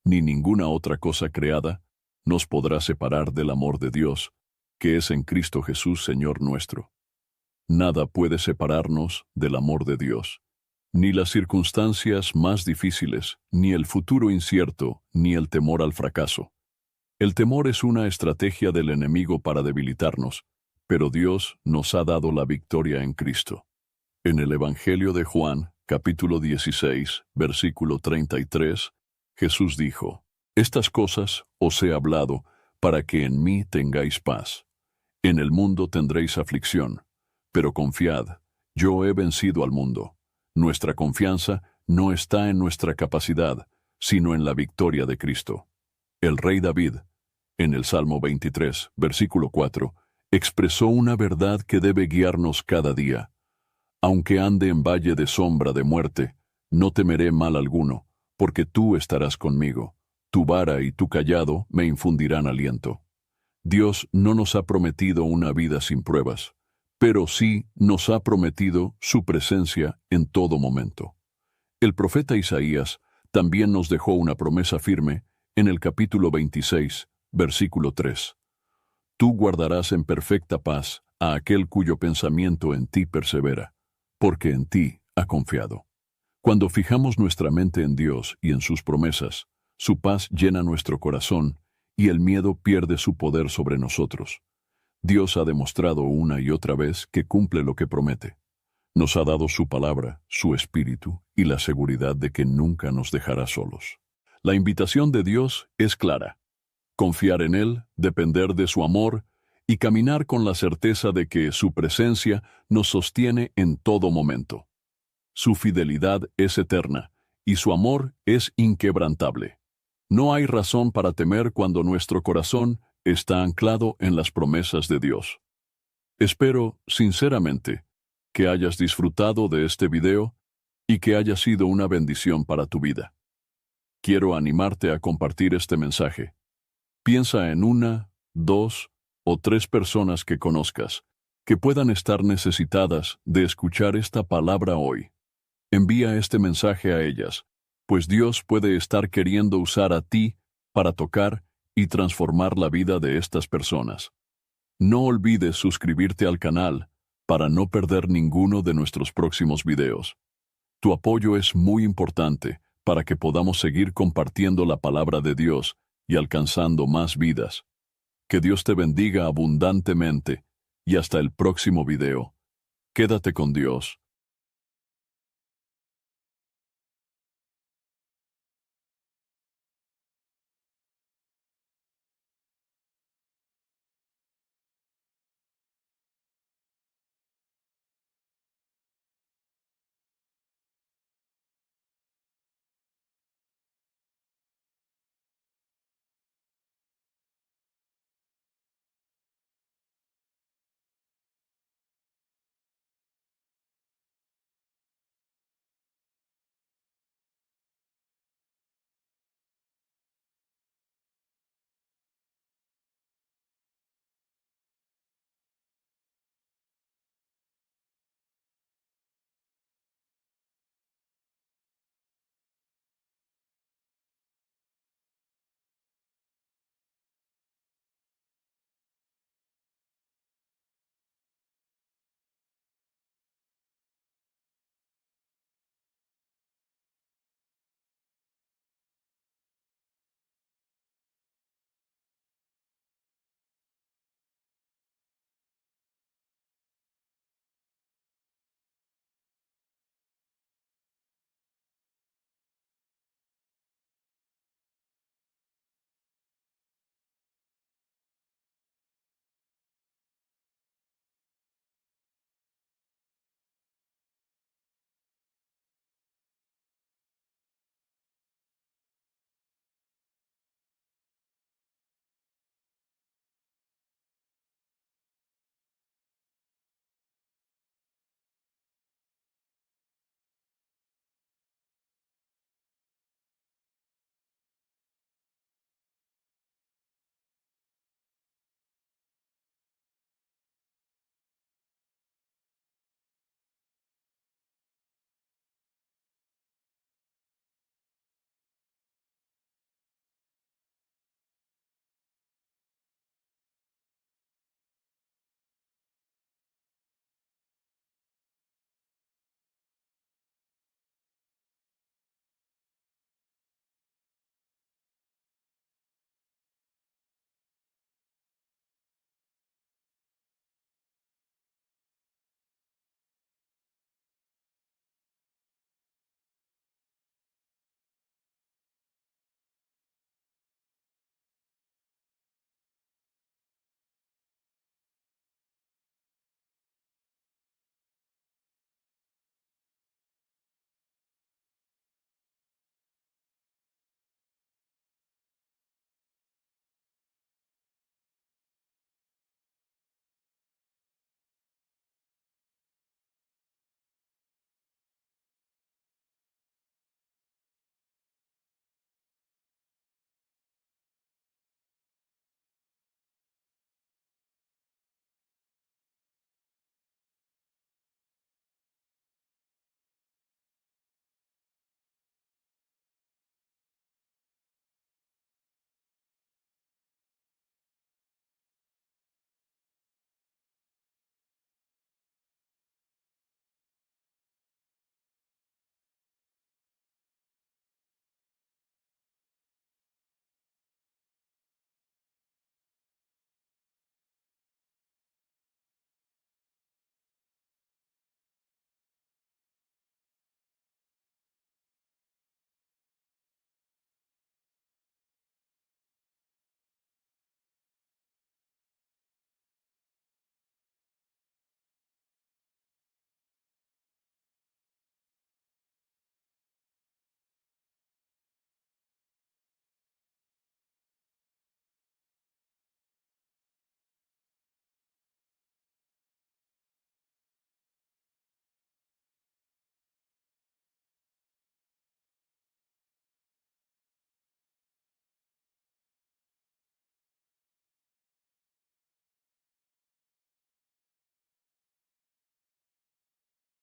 ni ninguna otra cosa creada, nos podrá separar del amor de Dios, que es en Cristo Jesús, Señor nuestro. Nada puede separarnos del amor de Dios, ni las circunstancias más difíciles, ni el futuro incierto, ni el temor al fracaso. El temor es una estrategia del enemigo para debilitarnos, pero Dios nos ha dado la victoria en Cristo. En el Evangelio de Juan, capítulo 16, versículo 33, Jesús dijo: Estas cosas os he hablado para que en mí tengáis paz. En el mundo tendréis aflicción, pero confiad, yo he vencido al mundo. Nuestra confianza no está en nuestra capacidad, sino en la victoria de Cristo. El rey David, en el Salmo 23, versículo 4, expresó una verdad que debe guiarnos cada día. Aunque ande en valle de sombra de muerte, no temeré mal alguno, porque tú estarás conmigo. Tu vara y tu cayado me infundirán aliento. Dios no nos ha prometido una vida sin pruebas, pero sí nos ha prometido su presencia en todo momento. El profeta Isaías también nos dejó una promesa firme en el capítulo 26, versículo 3. Tú guardarás en perfecta paz a aquel cuyo pensamiento en ti persevera, porque en ti ha confiado. Cuando fijamos nuestra mente en Dios y en sus promesas, su paz llena nuestro corazón y el miedo pierde su poder sobre nosotros. Dios ha demostrado una y otra vez que cumple lo que promete. Nos ha dado su palabra, su espíritu y la seguridad de que nunca nos dejará solos. La invitación de Dios es clara: confiar en Él, depender de su amor y caminar con la certeza de que su presencia nos sostiene en todo momento. Su fidelidad es eterna y su amor es inquebrantable. No hay razón para temer cuando nuestro corazón está anclado en las promesas de Dios. Espero, sinceramente, que hayas disfrutado de este video y que haya sido una bendición para tu vida. Quiero animarte a compartir este mensaje. Piensa en 1, 2 o 3 personas que conozcas que puedan estar necesitadas de escuchar esta palabra hoy. Envía este mensaje a ellas, pues Dios puede estar queriendo usar a ti para tocar y transformar la vida de estas personas. No olvides suscribirte al canal para no perder ninguno de nuestros próximos videos. Tu apoyo es muy importante para que podamos seguir compartiendo la palabra de Dios y alcanzando más vidas. Que Dios te bendiga abundantemente y hasta el próximo video. Quédate con Dios